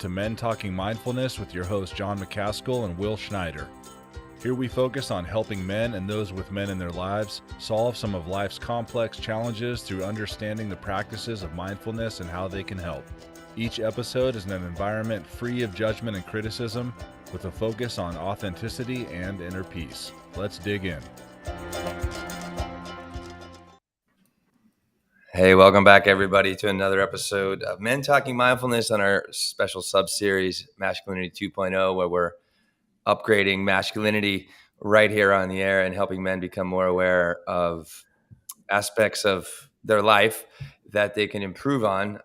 to Men Talking Mindfulness with your hosts John McCaskill and Will Schneider. Here we focus on helping men and those with men in their lives solve some of life's complex challenges through understanding the practices of mindfulness and how they can help. Each episode is in an environment free of judgment and criticism, with a focus on authenticity and inner peace. Let's dig in. Hey, welcome back, everybody, to another episode of Men Talking Mindfulness on our special sub-series, Masculinity 2.0, where we're upgrading masculinity right here on the air and helping men become more aware of aspects of their life that they can improve on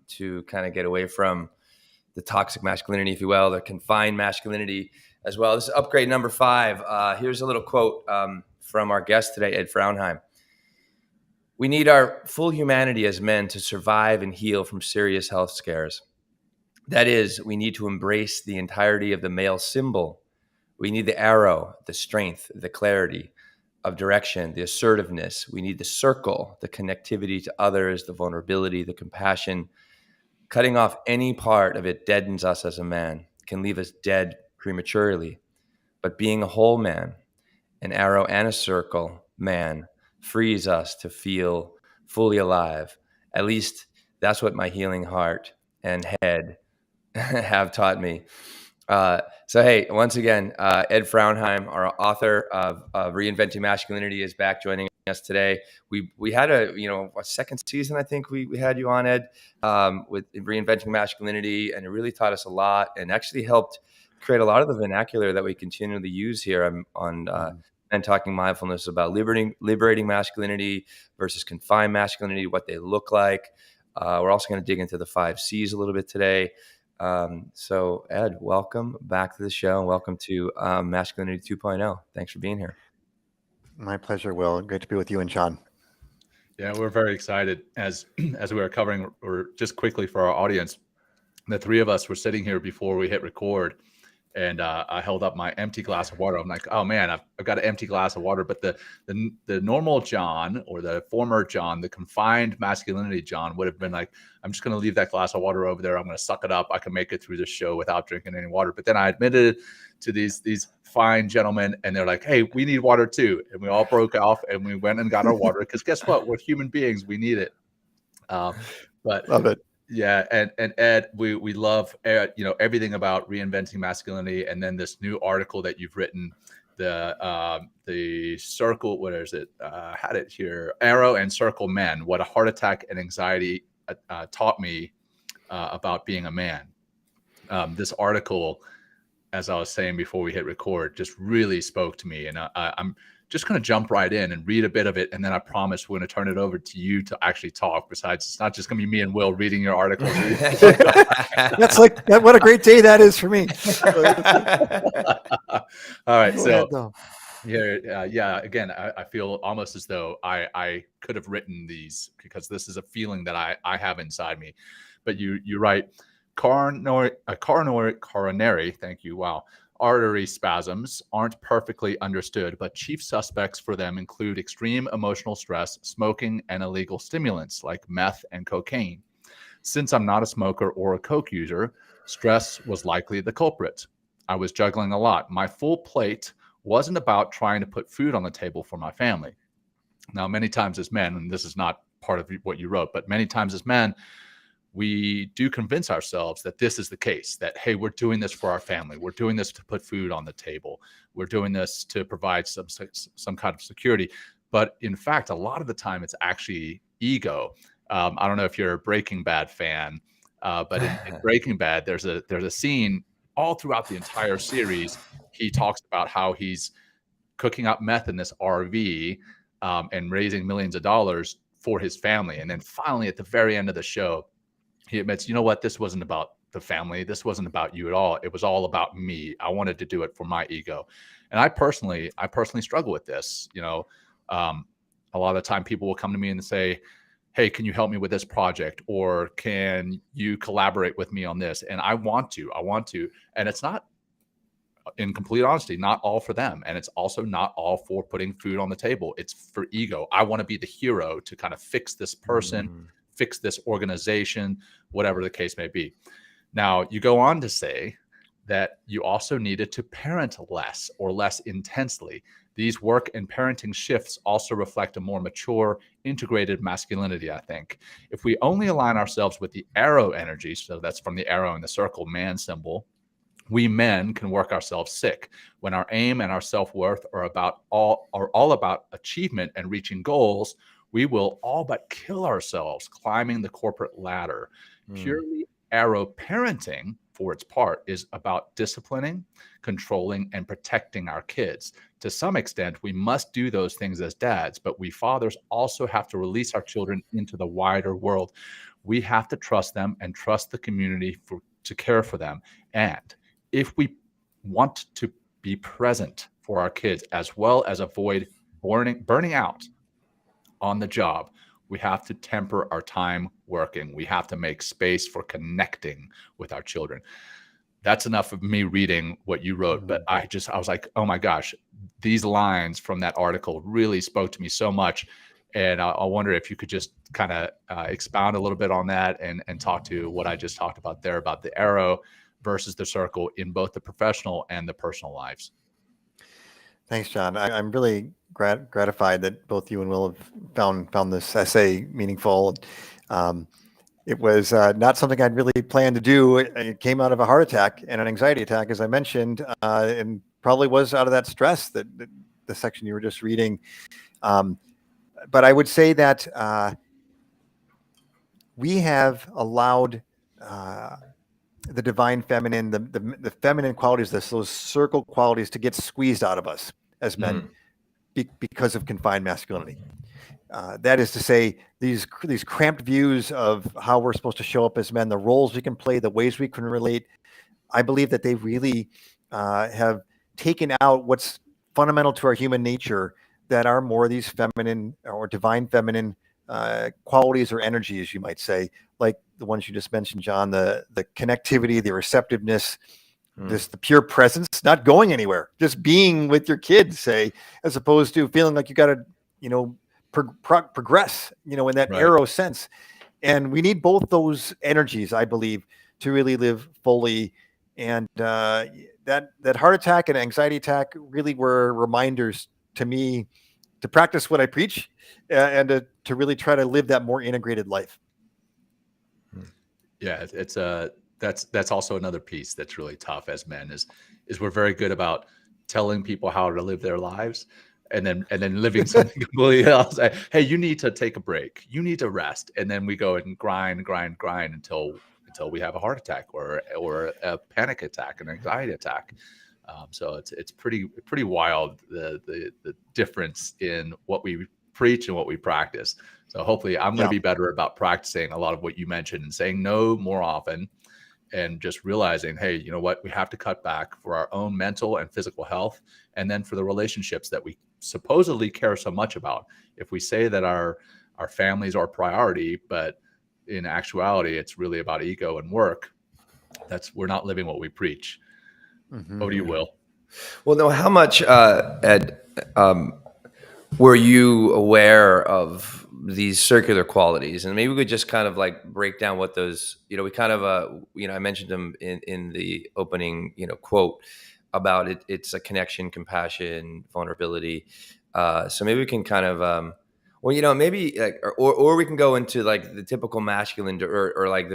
to kind of get away from the toxic masculinity, if you will, the confined masculinity as well. This is upgrade number 5. Here's a little quote from our guest today, Ed Frauenheim. We need our full humanity as men to survive and heal from serious health scares. That is, we need to embrace the entirety of the male symbol. We need the arrow, the strength, the clarity of direction, the assertiveness. We need the circle, the connectivity to others, the vulnerability, the compassion. Cutting off any part of it deadens us as a man, can leave us dead prematurely. But being a whole man, an arrow and a circle man, frees us to feel fully alive. At least that's what my healing heart and head have taught me. So, hey, once again, Ed Frauenheim, our author of Reinventing Masculinity, is back joining us today. We had a second season, I think we had you on, Ed, with Reinventing Masculinity, and it really taught us a lot and actually helped create a lot of the vernacular that we continually use here on Men Talking Mindfulness about liberating masculinity versus confined masculinity, what they look like. We're also going to dig into the 5 C's a little bit today. So Ed, welcome back to the show and welcome to Masculinity 2.0. Thanks for being here. My pleasure, Will. Great to be with you and John. Yeah, we're very excited as we are covering, or just quickly for our audience, the 3 of us were sitting here before we hit record, and I held up my empty glass of water. I'm like, oh man, I've got an empty glass of water. But the normal John, or the former John, the confined masculinity John, would have been like, I'm just going to leave that glass of water over there. I'm going to suck it up. I can make it through this show without drinking any water. But then I admitted to these fine gentlemen, and they're like, hey, we need water too. And we all broke off and we went and got our water, because guess what? We're human beings. We need it. But love it. Yeah, and Ed, we love everything about reinventing masculinity, and then this new article that you've written, the circle. What is it? Had it here. Arrow and circle men. What a heart attack and anxiety taught me about being a man. This article, as I was saying before we hit record, just really spoke to me, and I'm just going to jump right in and read a bit of it. And then I promise we're going to turn it over to you to actually talk. Besides, it's not just going to be me and Will reading your article. That's like, what a great day that is for me. All right. So yeah, again, I feel almost as though I could have written these, because this is a feeling that I have inside me. But you write coronary, thank you. Wow. Artery spasms aren't perfectly understood, but chief suspects for them include extreme emotional stress, smoking, and illegal stimulants like meth and cocaine. Since I'm not a smoker or a coke user, stress was likely the culprit. I was juggling a lot. My full plate wasn't about trying to put food on the table for my family. Now, many times as men, and this is not part of what you wrote, but many times as men, we do convince ourselves that this is the case, that, hey, we're doing this for our family. We're doing this to put food on the table. We're doing this to provide some kind of security. But in fact, a lot of the time it's actually ego. I don't know if you're a Breaking Bad fan, but in Breaking Bad, there's a scene all throughout the entire series. He talks about how he's cooking up meth in this RV and raising millions of dollars for his family. And then finally, at the very end of the show, he admits, you know what, this wasn't about the family. This wasn't about you at all. It was all about me. I wanted to do it for my ego. And I personally struggle with this. A lot of the time people will come to me and say, hey, can you help me with this project? Or can you collaborate with me on this? And I want to. And it's not, in complete honesty, not all for them. And it's also not all for putting food on the table. It's for ego. I want to be the hero to kind of fix this person, fix this organization, whatever the case may be. Now, you go on to say that you also needed to parent less or less intensely. These work and parenting shifts also reflect a more mature, integrated masculinity, I think. If we only align ourselves with the arrow energy, so that's from the arrow in the circle man symbol, we men can work ourselves sick when our aim and our self-worth are all about achievement and reaching goals. We will all but kill ourselves climbing the corporate ladder. Purely arrow parenting, for its part, is about disciplining, controlling, and protecting our kids. To some extent, we must do those things as dads, but we fathers also have to release our children into the wider world. We have to trust them and trust the community to care for them. And if we want to be present for our kids as well as avoid burning out on the job, we have to temper our time working. We have to make space for connecting with our children. That's enough of me reading what you wrote, but I was like, oh my gosh, these lines from that article really spoke to me so much. And I wonder if you could just kind of expound a little bit on that and talk to what I just talked about there about the arrow versus the circle in both the professional and the personal lives. Thanks, John. I'm really gratified that both you and Will have found this essay meaningful. It was not something I'd really planned to do. It came out of a heart attack and an anxiety attack, as I mentioned, and probably was out of that stress that the section you were just reading. But I would say that we have allowed the divine feminine, the feminine qualities, those circle qualities, to get squeezed out of us as men because of confined masculinity. That is to say, these cramped views of how we're supposed to show up as men, the roles we can play, the ways we can relate. I believe that they really have taken out what's fundamental to our human nature, that are more these feminine or divine feminine qualities or energies, you might say, like the ones you just mentioned, John, the connectivity, the receptiveness, the pure presence, not going anywhere, just being with your kids, say, as opposed to feeling like you got to, progress, in that arrow sense. And we need both those energies, I believe, to really live fully. And that heart attack and anxiety attack really were reminders to me to practice what I preach and to really try to live that more integrated life. Yeah, that's also another piece that's really tough as men is we're very good about telling people how to live their lives and then living something completely else. Hey, you need to take a break. You need to rest. And then we go and grind until we have a heart attack or a panic attack, an anxiety attack. So it's pretty wild, the difference in what we preach and what we practice. So hopefully I'm going to be better about practicing a lot of what you mentioned and saying no more often and just realizing, hey, you know what, we have to cut back for our own mental and physical health. And then for the relationships that we supposedly care so much about. If we say that our families are priority, but in actuality, it's really about ego and work, we're not living what we preach. Over to you, Will. Well, no, how much, Ed, were you aware of these circular qualities? And maybe we could just kind of like break down what those, we kind of, I mentioned them in the opening, quote about it. It's a connection, compassion, vulnerability. So maybe we can kind of, maybe like, or we can go into like the typical masculine or like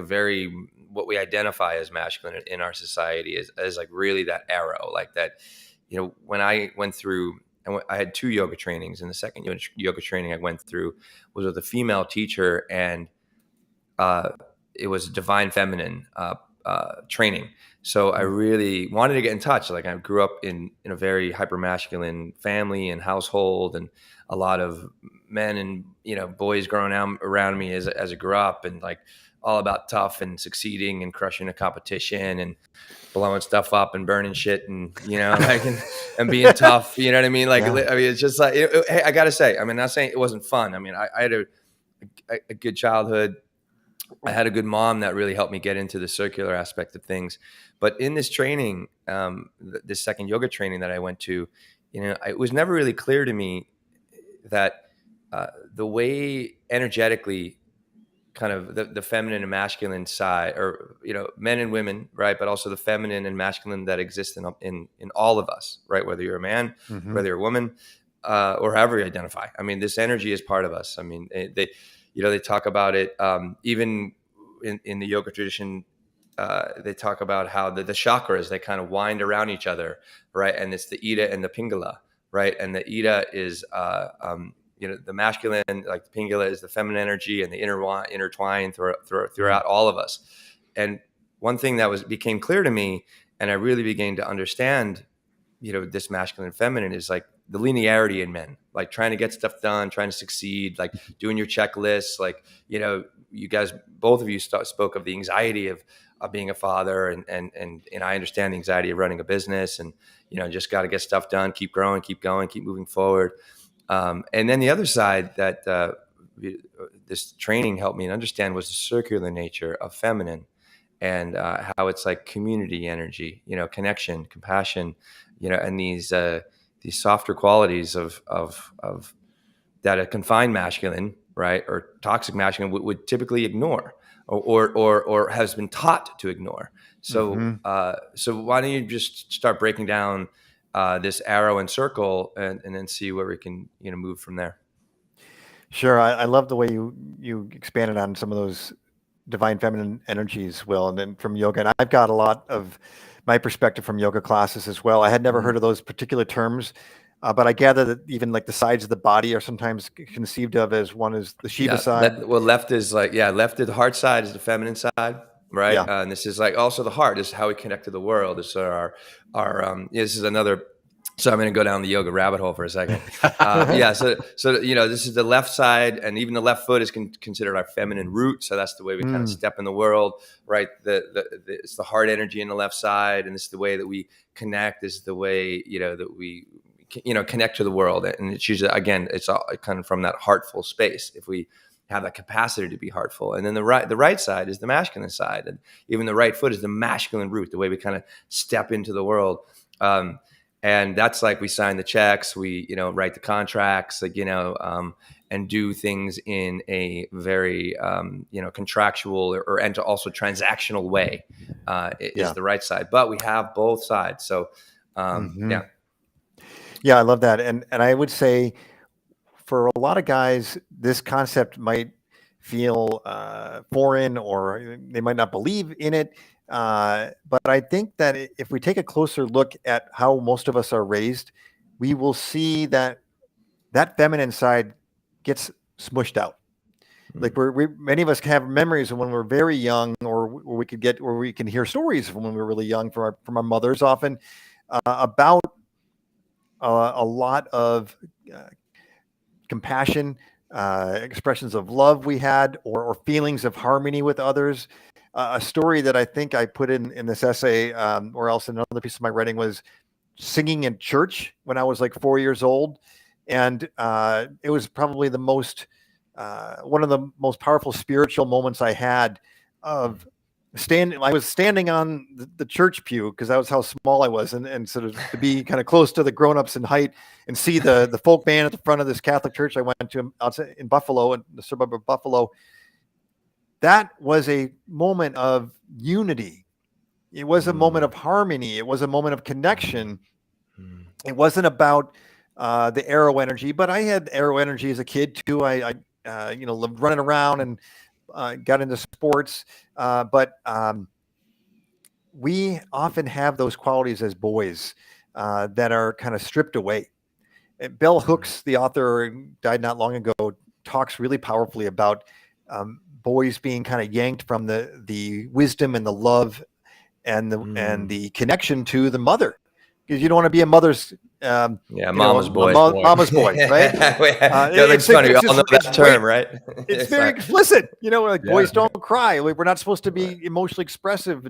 what we identify as masculine in our society as like really that arrow, like that, when I went through, I had 2 yoga trainings, and the second yoga training I went through was with a female teacher, and it was a divine feminine training. So I really wanted to get in touch. Like I grew up in a very hyper masculine family and household, and a lot of men and boys growing out around me as I grew up, and like all about tough and succeeding and crushing a competition and blowing stuff up and burning shit and and being tough. You know what I mean? Like I mean, it's just like hey, I gotta say, I mean, not saying it wasn't fun. I mean, I had a good childhood. I had a good mom that really helped me get into the circular aspect of things. But in this training, this second yoga training that I went to, it was never really clear to me that the way energetically kind of the feminine and masculine side, or men and women, right? But also the feminine and masculine that exist in all of us, right? Whether you're a man, whether you're a woman, or however you identify. I mean, this energy is part of us. I mean, they talk about it even in the yoga tradition. They talk about how the chakras, they kind of wind around each other, right? And it's the Ida and the Pingala, right? And the Ida is the masculine, like the Pingala is the feminine energy, and they intertwine throughout all of us. And one thing that became clear to me, and I really began to understand, this masculine and feminine, is like the linearity in men, like trying to get stuff done, trying to succeed, like doing your checklists, like, you guys, both of you spoke of the anxiety of being a father, and I understand the anxiety of running a business, and, just got to get stuff done, keep growing, keep going, keep moving forward. And then the other side that this training helped me understand was the circular nature of feminine, and how it's like community energy, connection, compassion, and these softer qualities of that a confined masculine, right, or toxic masculine would typically ignore, or has been taught to ignore. So so why don't you just start breaking down this arrow and circle, and then see where we can move from there. Sure. I love the way you expanded on some of those divine feminine energies, Will, and then from yoga. And I've got a lot of my perspective from yoga classes as well. I had never heard of those particular terms, but I gather that even like the sides of the body are sometimes conceived of as one is the Shiva side. Left is left is the heart side, is the feminine side, right? Yeah. And this is like also the heart. This is how we connect to the world. This is our this is another. So I'm going to go down the yoga rabbit hole for a second. So this is the left side, and even the left foot is considered our feminine root. So that's the way we kind of step in the world, right? It's the heart energy in the left side, and this is the way that we connect. This is the way that we connect to the world, and it's usually, again, it's all kind of from that heartful space. If we have that capacity to be heartful, and then the right side is the masculine side, and even the right foot is the masculine root, the way we kind of step into the world. And that's like we sign the checks, we write the contracts, like and do things in a very contractual and also transactional way. Is the right side, but we have both sides. So yeah, I love that, and I would say for a lot of guys, this concept might feel foreign, or they might not believe in it. But I think that if we take a closer look at how most of us are raised, we will see that feminine side gets smushed out. Like many of us have memories of when we're very young, or we can hear stories from when we were really young from our mothers, often about a lot of compassion, expressions of love we had, or feelings of harmony with others. A story that I think I put in this essay, or else in another piece of my writing, was singing in church when I was like 4 years old. And it was probably one of the most powerful spiritual moments I had of I was standing on the church pew, because that was how small I was, and sort of to be kind of close to the grown-ups in height and see the folk band at the front of this Catholic church I went to outside in Buffalo, in the suburb of Buffalo. That was a moment of unity. It was a moment of harmony. It was a moment of connection. It wasn't about the arrow energy, but I had arrow energy as a kid too. I lived running around and got into sports. But we often have those qualities as boys that are kind of stripped away. And Bell Hooks, the author, died not long ago, talks really powerfully about boys being kind of yanked from the wisdom and the love and the connection to the mother, because you don't want to be a mother's mama's boy, mama's boy, right? It's funny. We all know that term, right? It's very explicit. Boys don't cry. We're not supposed to be emotionally expressive,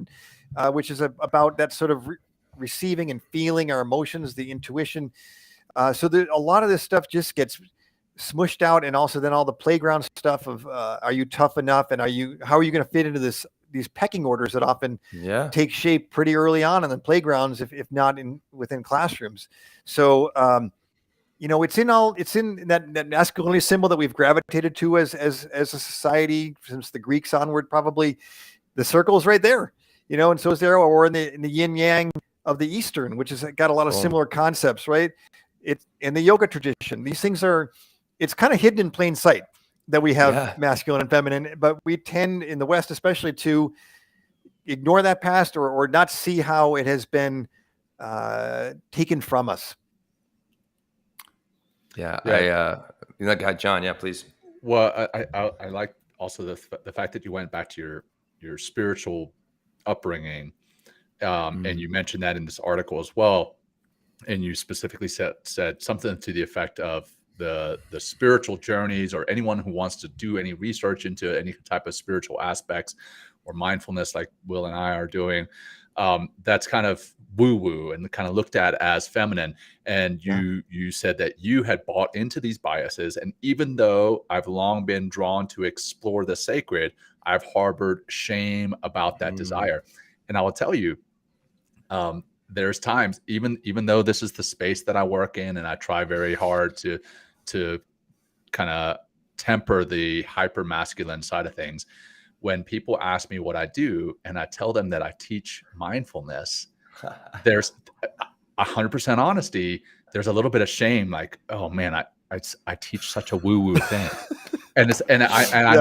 which is about that sort of receiving and feeling our emotions, the intuition. So a lot of this stuff just gets smushed out, and also then all the playground stuff of are you tough enough, and how are you going to fit into these pecking orders that often take shape pretty early on in the playgrounds, if not within classrooms. So it's in that masculinity symbol that we've gravitated to as a society since the Greeks onward, probably. The circle is right there, and so is the arrow, or in the yin yang of the Eastern, which has got a lot of similar concepts, right? It's in the yoga tradition. These things it's kind of hidden in plain sight that we have masculine and feminine, but we tend in the West, especially, to ignore that past or not see how it has been taken from us. Yeah. John. Yeah, please. Well, I like also the fact that you went back to your spiritual upbringing, and you mentioned that in this article as well, and you specifically said something to the effect of the spiritual journeys, or anyone who wants to do any research into any type of spiritual aspects or mindfulness, like Will and I are doing, that's kind of woo-woo and kind of looked at as feminine. And you said that you had bought into these biases, and even though I've long been drawn to explore the sacred, I've harbored shame about that desire. And I will tell you, there's times, even though this is the space that I work in, and I try very hard to kind of temper the hyper masculine side of things, when people ask me what I do and I tell them that I teach mindfulness, there's 100% honesty. There's a little bit of shame, like, oh man, I teach such a woo-woo thing. I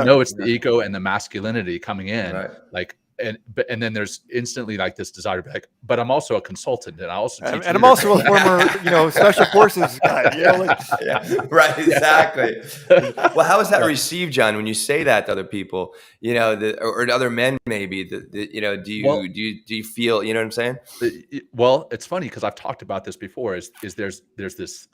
know it's the ego and the masculinity coming in, right. like, and then there's instantly like this desire to be like, but I'm also a consultant, and I also teach, and I'm also a former, special forces guy. Right, exactly. Well, how is that received, John, when you say that to other people? Or to other men, maybe. Do you feel? You know what I'm saying? Well, it's funny because I've talked about this before. Is there's this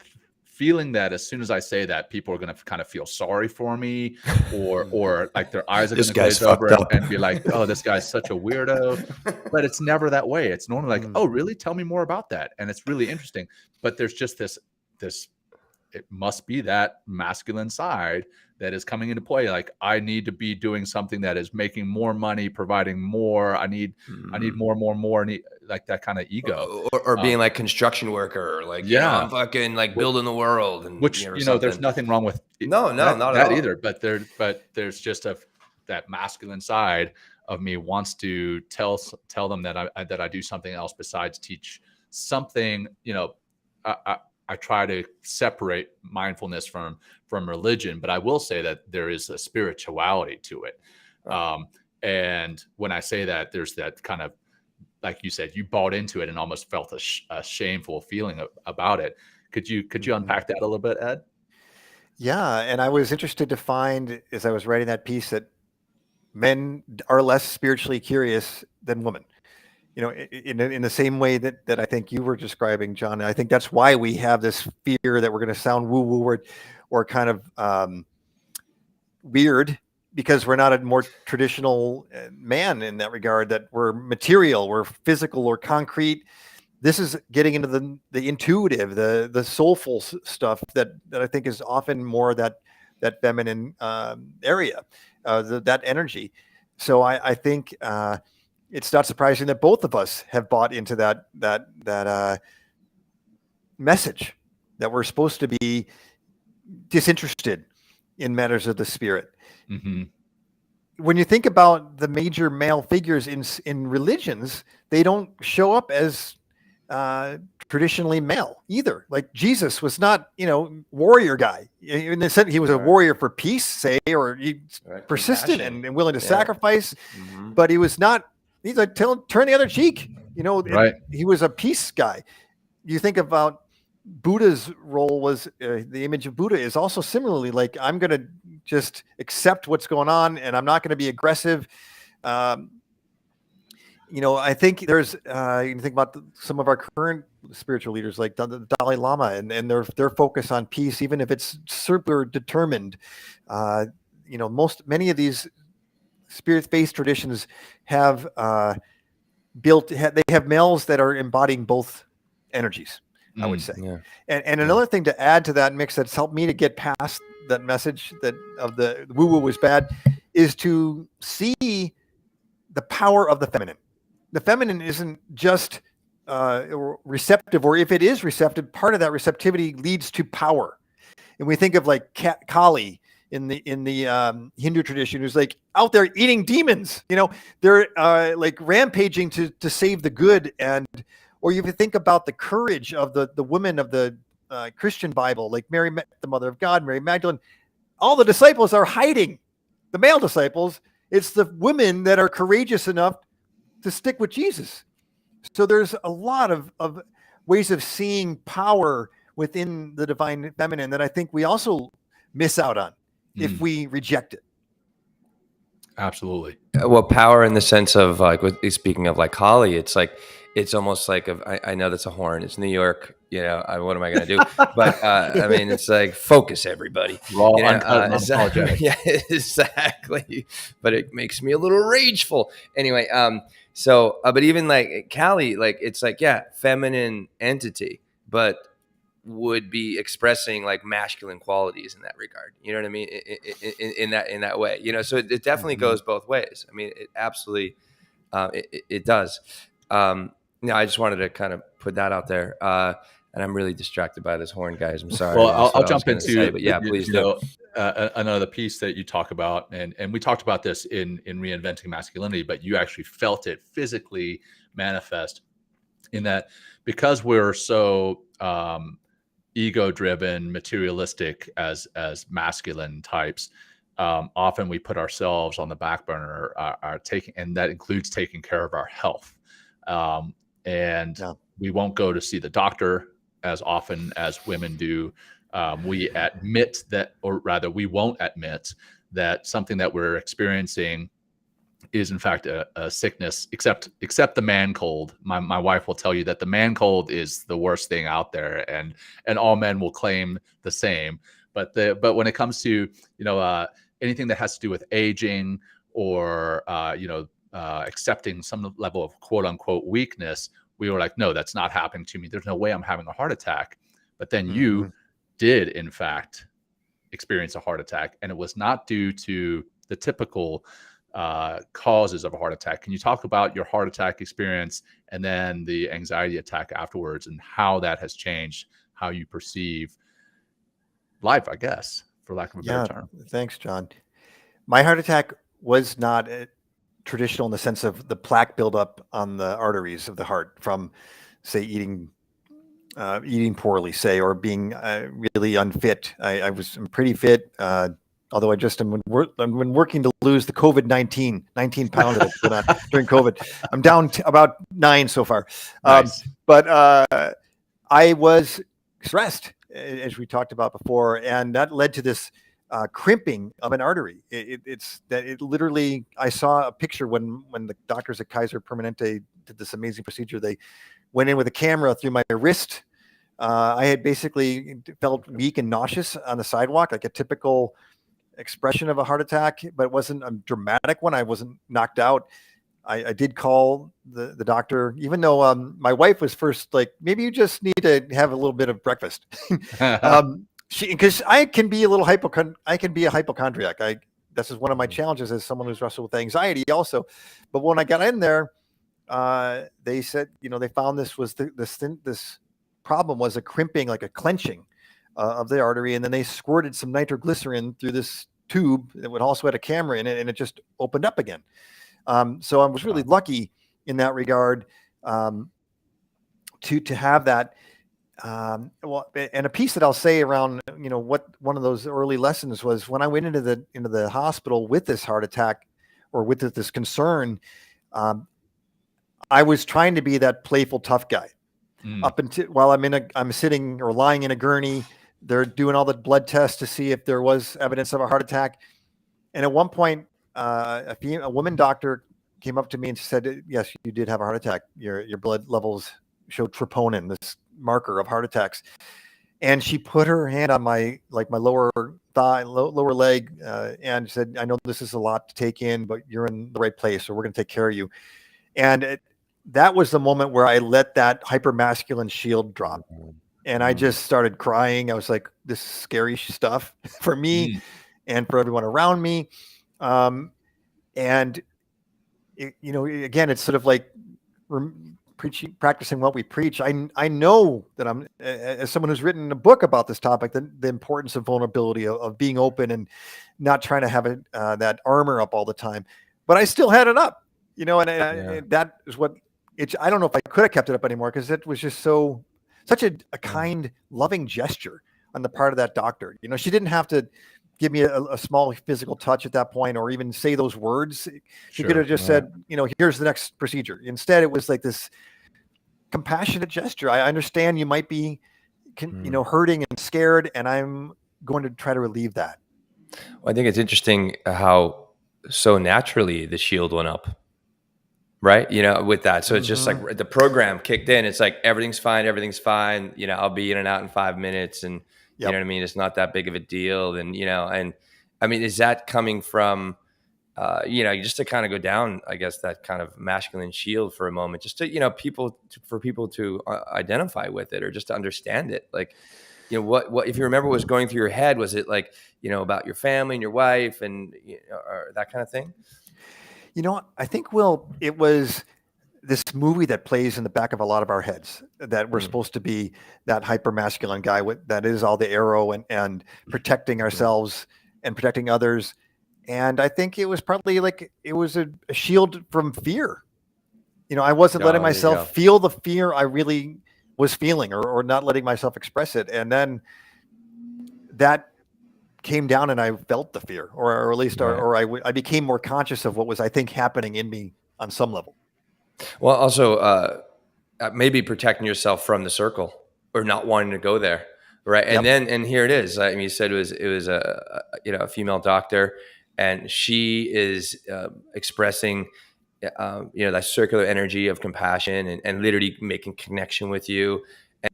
feeling that as soon as I say that, people are going to kind of feel sorry for me, or like their eyes are going to glaze over and be like, oh, this guy's such a weirdo. But it's never that way. It's normally like, oh, really? Tell me more about that. And it's really interesting. But there's just this, it must be that masculine side that is coming into play. Like, I need to be doing something that is making more money, providing more. I need more, like that kind of ego, or being like construction worker, like, I'm fucking like building the world, and which, there's nothing wrong with not at all either. But there's just that masculine side of me wants to tell them that I do something else besides teach something. I try to separate mindfulness from religion, but I will say that there is a spirituality to it. And when I say that, there's that kind of, like you said, you bought into it and almost felt a shameful feeling about it. Could you unpack that a little bit, Ed? Yeah, and I was interested to find, as I was writing that piece, that men are less spiritually curious than women. In the same way that I think you were describing, John. And I think that's why we have this fear that we're going to sound woo-woo or kind of weird, because we're not a more traditional man in that regard, that we're material, we're physical or concrete. This is getting into the intuitive, the soulful stuff that I think is often more that feminine area, that energy. So I think it's not surprising that both of us have bought into that message that we're supposed to be disinterested in matters of the spirit. Mm-hmm. When you think about the major male figures in religions, they don't show up as traditionally male either. Like Jesus was not, warrior guy. In the sense, he was a warrior for peace, say, or he persistent and willing to sacrifice, but he was not. He's like, turn the other cheek. He was a peace guy. You think about Buddha's role was the image of Buddha is also similarly like, I'm going to just accept what's going on, and I'm not going to be aggressive. I think there's you can think about some of our current spiritual leaders like the Dalai Lama and their focus on peace, even if it's super determined. Many of these spirit-based traditions have they have males that are embodying both energies, I would say. Yeah. And another thing to add to that mix that's helped me to get past that message that of the woo-woo was bad is to see the power of the feminine. The feminine isn't just receptive, or if it is receptive, part of that receptivity leads to power. And we think of like Kali in the Hindu tradition, who's like out there eating demons. They're like rampaging to save the good. Or you think about the courage of the women of the Christian Bible, like Mary, the Mother of God, Mary Magdalene. All the disciples are hiding. The male disciples. It's the women that are courageous enough to stick with Jesus. So there's a lot of ways of seeing power within the divine feminine that I think we also miss out on if we reject it. Absolutely. Well, power in the sense of like, speaking of like Kali, it's like, it's almost like, I know that's a horn. It's New York. What am I going to do? But I mean, it's like, focus everybody. Raw, uncut, unapologetic. Yeah, exactly. But it makes me a little rageful. Anyway, but even like Kali, like, it's like, yeah, feminine entity, but would be expressing like masculine qualities in that regard. You know what I mean? In that way, so it definitely goes both ways. I mean, it absolutely, it does. I just wanted to kind of put that out there. And I'm really distracted by this horn, guys. I'm sorry. Well, I'll jump into, but yeah, please do. Another piece that you talk about, and we talked about this in Reinventing Masculinity, but you actually felt it physically manifest in that, because we're so ego-driven, materialistic as masculine types. Often we put ourselves on the back burner, and that includes taking care of our health. We won't go to see the doctor as often as women do. We admit that, or rather, we won't admit that something that we're experiencing is in fact a sickness, except the man cold. My wife will tell you that the man cold is the worst thing out there, and all men will claim the same. But when it comes to anything that has to do with aging or accepting some level of quote unquote weakness, we were like, no, that's not happening to me. There's no way I'm having a heart attack. But then you did in fact experience a heart attack, and it was not due to the typical causes of a heart attack. Can you talk about your heart attack experience and then the anxiety attack afterwards, and how that has changed how you perceive life, I guess, for lack of a better term? Thanks, John. My heart attack was not traditional in the sense of the plaque buildup on the arteries of the heart from, say, eating poorly, say, or being really unfit. I'm pretty fit. Although I just am working to lose the COVID-19 pounds that I put on during COVID. I'm down to about 9 so far. Nice. But I was stressed, as we talked about before, and that led to this crimping of an artery. It's literally, I saw a picture when the doctors at Kaiser Permanente did this amazing procedure. They went in with a camera through my wrist. I had basically felt weak and nauseous on the sidewalk, like a typical expression of a heart attack, but it wasn't a dramatic one. I wasn't knocked out. I did call the doctor, even though my wife was first like, maybe you just need to have a little bit of breakfast. Because I can be a little hypochondriac. This is one of my challenges as someone who's wrestled with anxiety also. But when I got in there, they said, they found this problem was a crimping, like a clenching of the artery, and then they squirted some nitroglycerin through this tube that would also had a camera in it, and it just opened up again. So I was really lucky in that regard to have that. And a piece that I'll say around, what one of those early lessons was when I went into the hospital with this heart attack or with this concern. I was trying to be that playful tough guy up until while I'm sitting or lying in a gurney. They're doing all the blood tests to see if there was evidence of a heart attack. And at one point, a woman doctor came up to me and said, "Yes, you did have a heart attack. Your blood levels showed troponin, this marker of heart attacks." And she put her hand on my lower thigh, lower leg, and said, "I know this is a lot to take in, but you're in the right place, so we're going to take care of you." And that was the moment where I let that hypermasculine shield drop. And I just started crying. I was like, this is scary stuff for me and for everyone around me. Again, it's sort of like practicing what we preach. I know that I'm, as someone who's written a book about this topic, the importance of vulnerability, of being open and not trying to have that armor up all the time. But I still had it up, and that is what it's. I don't know if I could have kept it up anymore, because it was just such a kind, loving gesture on the part of that doctor. She didn't have to give me a small physical touch at that point, or even say those words. She could have just said, here's the next procedure. Instead, it was like this compassionate gesture. I understand you might be, hurting and scared, and I'm going to try to relieve that. Well, I think it's interesting how so naturally the shield went up, right? With that. So it's just like the program kicked in. It's like, everything's fine. I'll be in and out in 5 minutes. And you know what I mean? It's not that big of a deal. And, and I mean, is that coming from, just to kind of go down, I guess, that kind of masculine shield for a moment, just to, for people to identify with it, or just to understand it. Like, what, if you remember what was going through your head, was it like, about your family and your wife and or that kind of thing? I think, Will, it was this movie that plays in the back of a lot of our heads, that we're supposed to be that hyper masculine guy that is all the arrow and protecting ourselves and protecting others. And I think it was probably like, it was a shield from fear. I wasn't letting myself feel the fear I really was feeling, or not letting myself express it. And then that came down and I felt the fear, or at least, or I became more conscious of what was, I think, happening in me on some level. Well, also maybe protecting yourself from the circle, or not wanting to go there. Right. And then here it is. I mean, you said it was a female doctor, and she is expressing, that circular energy of compassion and literally making connection with you.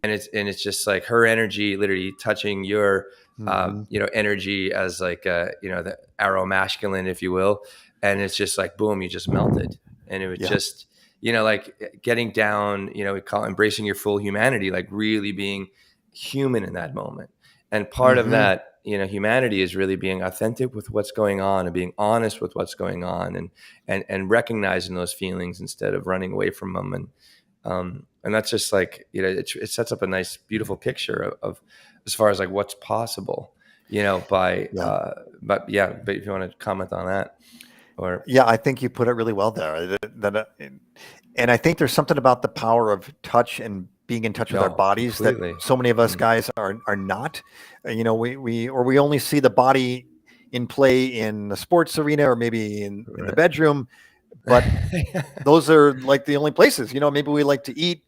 And it's just like her energy literally touching your, energy as like, the arrow masculine, if you will. And it's just like, boom, you just melted. And it was just, like getting down, we call it embracing your full humanity, like really being human in that moment. And part of that, humanity is really being authentic with what's going on, and being honest with what's going on, and recognizing those feelings instead of running away from them. And that's just like, it sets up a nice, beautiful picture of as far as like what's possible, but if you want to comment on that, or. Yeah, I think you put it really well there. And I think there's something about the power of touch and being in touch with our bodies completely. That so many of us guys are not. We only see the body in play in the sports arena, or maybe in the bedroom. But those are like the only places, maybe we like to eat,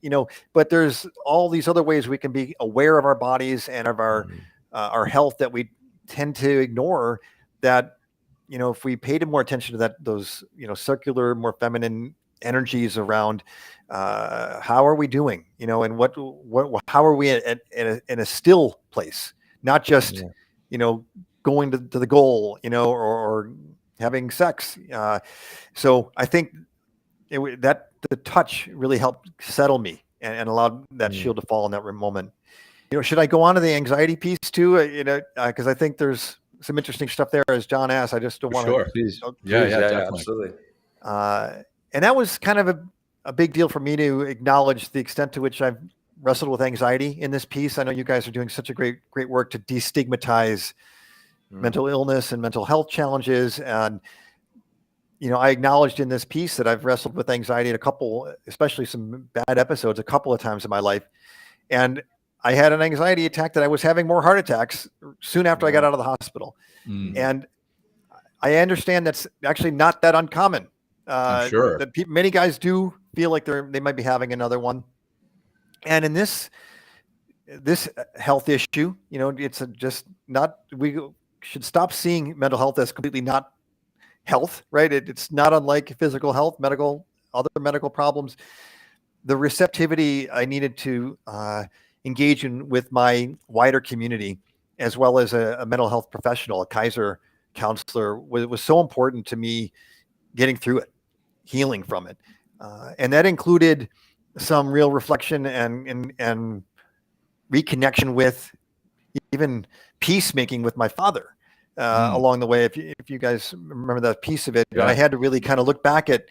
but there's all these other ways we can be aware of our bodies and of our health that we tend to ignore, that, if we paid more attention to those, circular, more feminine energies around, how are we doing, and how are we in a still place, not just, going to the goal, or having sex. So I think that the touch really helped settle me and allowed that shield to fall in that moment. Should I go on to the anxiety piece too? Because I think there's some interesting stuff there, as John asked. I just don't want to. Please. Yeah, absolutely. And that was kind of a big deal for me to acknowledge the extent to which I've wrestled with anxiety in this piece. I know you guys are doing such a great work to destigmatize mental illness and mental health challenges. And, I acknowledged in this piece that I've wrestled with anxiety especially some bad episodes, a couple of times in my life. And I had an anxiety attack that I was having more heart attacks soon after I got out of the hospital. And I understand that's actually not that uncommon. I'm sure that many guys do feel like they might be having another one. And in this health issue, it's just not, we should stop seeing mental health as completely not health, right? It's not unlike physical health, other medical problems. The receptivity I needed to engage in with my wider community, as well as a mental health professional, a Kaiser counselor, was so important to me getting through it, healing from it. And that included some real reflection and reconnection with, even peacemaking with my father along the way. If you guys remember that piece of it, I had to really kind of look back at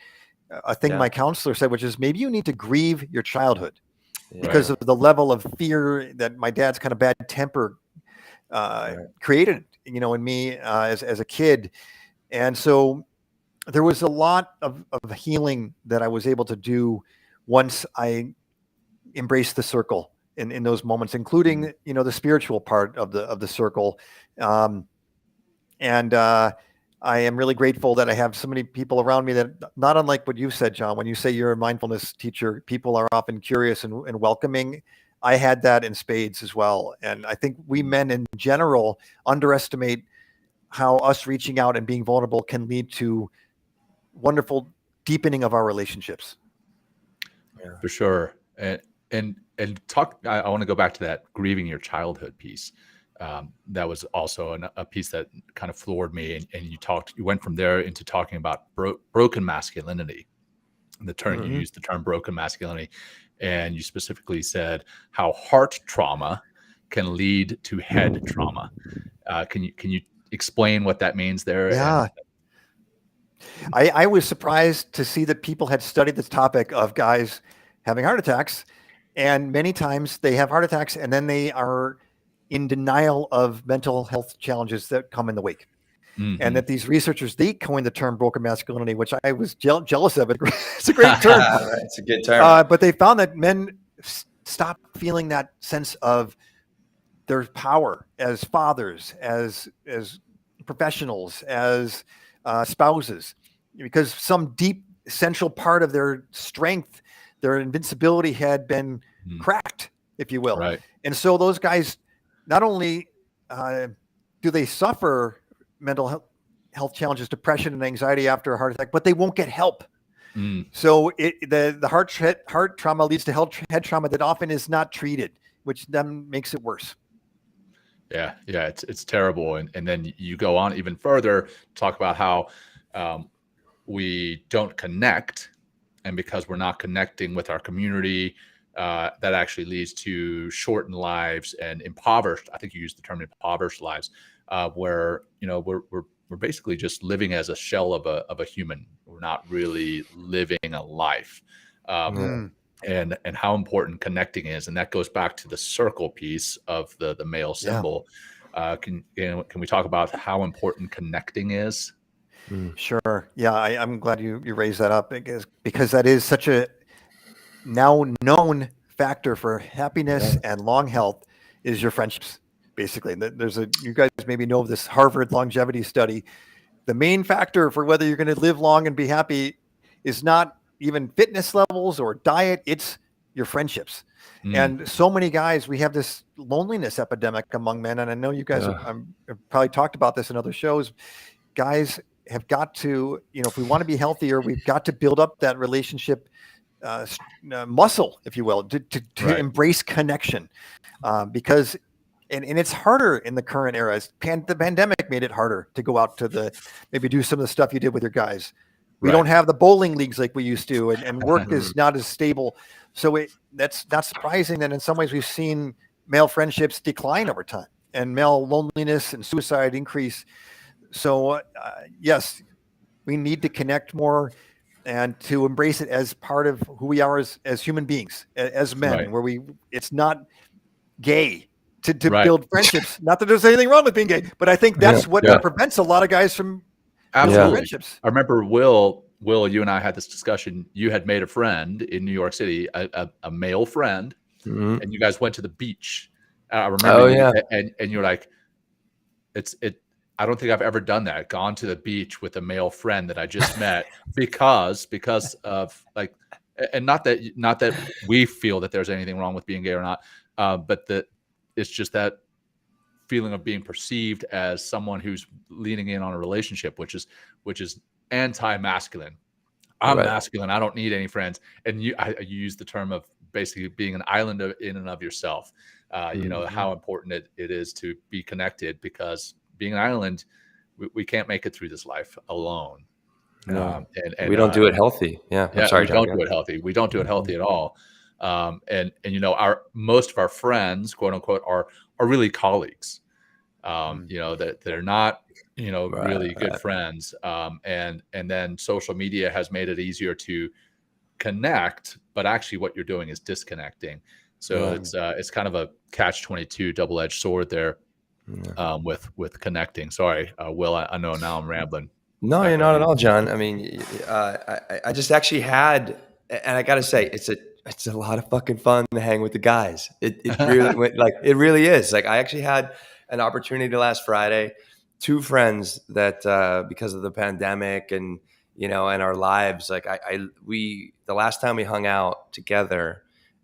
a thing Yeah. my counselor said, which is maybe you need to grieve your childhood Yeah. because of the level of fear that my dad's kind of bad temper created, in me as a kid. And so there was a lot of healing that I was able to do once I embraced the circle in those moments, including, the spiritual part of the circle. And I am really grateful that I have so many people around me that, not unlike what you said, John, when you say you're a mindfulness teacher, people are often curious and welcoming. I had that in spades as well. And I think we men in general underestimate how us reaching out and being vulnerable can lead to wonderful deepening of our relationships. For sure. And talk, I want to go back to that grieving your childhood piece. That was also a piece that kind of floored me. And you went from there into talking about broken masculinity. The term you used the term broken masculinity, and you specifically said how heart trauma can lead to head trauma. Can you explain what that means there? Yeah. I was surprised to see that people had studied this topic of guys having heart attacks, and many times they have heart attacks and then they are in denial of mental health challenges that come in the wake. And that these researchers, they coined the term broken masculinity, which I was jealous of. It's a great term. It's a good term. But they found that men stop feeling that sense of their power as fathers, as professionals, as spouses, because some deep central part of their strength, their invincibility had been cracked, if you will. Right. And so those guys, not only do they suffer mental health challenges, depression and anxiety after a heart attack, but they won't get help. So the heart trauma leads to head trauma that often is not treated, which then makes it worse. Yeah, it's terrible. And then you go on even further, talk about how we don't connect, and because we're not connecting with our community, that actually leads to shortened lives and impoverished. I think you used the term impoverished lives, where we're basically just living as a shell of a human. We're not really living a life. And how important connecting is, and that goes back to the circle piece of the male symbol. Can we talk about how important connecting is? Sure. Yeah, I'm glad you raised that up, because that is such a now known factor for happiness and long health is your friendships. Basically, you guys maybe know of this Harvard longevity study. The main factor for whether you're going to live long and be happy is not even fitness levels or diet, it's your friendships. And so many guys, we have this loneliness epidemic among men. And I know you guys have probably talked about this in other shows. Guys have got to, if we want to be healthier, we've got to build up that relationship muscle, if you will, to embrace connection, because and it's harder in the current era. The pandemic made it harder to go out to maybe do some of the stuff you did with your guys. We don't have the bowling leagues like we used to, and work is not as stable. So that's not surprising that in some ways we've seen male friendships decline over time and male loneliness and suicide increase. So yes, we need to connect more and to embrace it as part of who we are as human beings, as men, where it's not gay to build friendships. Not that there's anything wrong with being gay, but I think that's what prevents a lot of guys from absolutely friendships. I remember Will, you and I had this discussion. You had made a friend in New York City, a male friend, and you guys went to the beach. I remember, and you're like, I don't think I've ever done that. Gone to the beach with a male friend that I just met because of like, and not that we feel that there's anything wrong with being gay or not, but that it's just that feeling of being perceived as someone who's leaning in on a relationship, which is anti-masculine. I'm masculine. I don't need any friends. And you use the term of basically being an island in and of yourself. How important it is to be connected, because being an island, we can't make it through this life alone. No. And we don't do it healthy. Yeah. I'm sorry, John. We don't do it healthy. We don't do it healthy at all. And most of our friends, quote unquote, are really colleagues. That they're not, really good Right. friends. And then social media has made it easier to connect, but actually what you're doing is disconnecting. So Yeah. it's kind of a catch-22 double-edged sword there, Yeah. with connecting. Sorry, Will, I know now I'm rambling. No, Back you're over not to at you. all, John. I mean, I just actually had, and I got to say, it's a lot of fucking fun to hang with the guys. It really it really is. Like I actually had an opportunity last Friday. Two friends that because of the pandemic and and our lives, like we the last time we hung out together,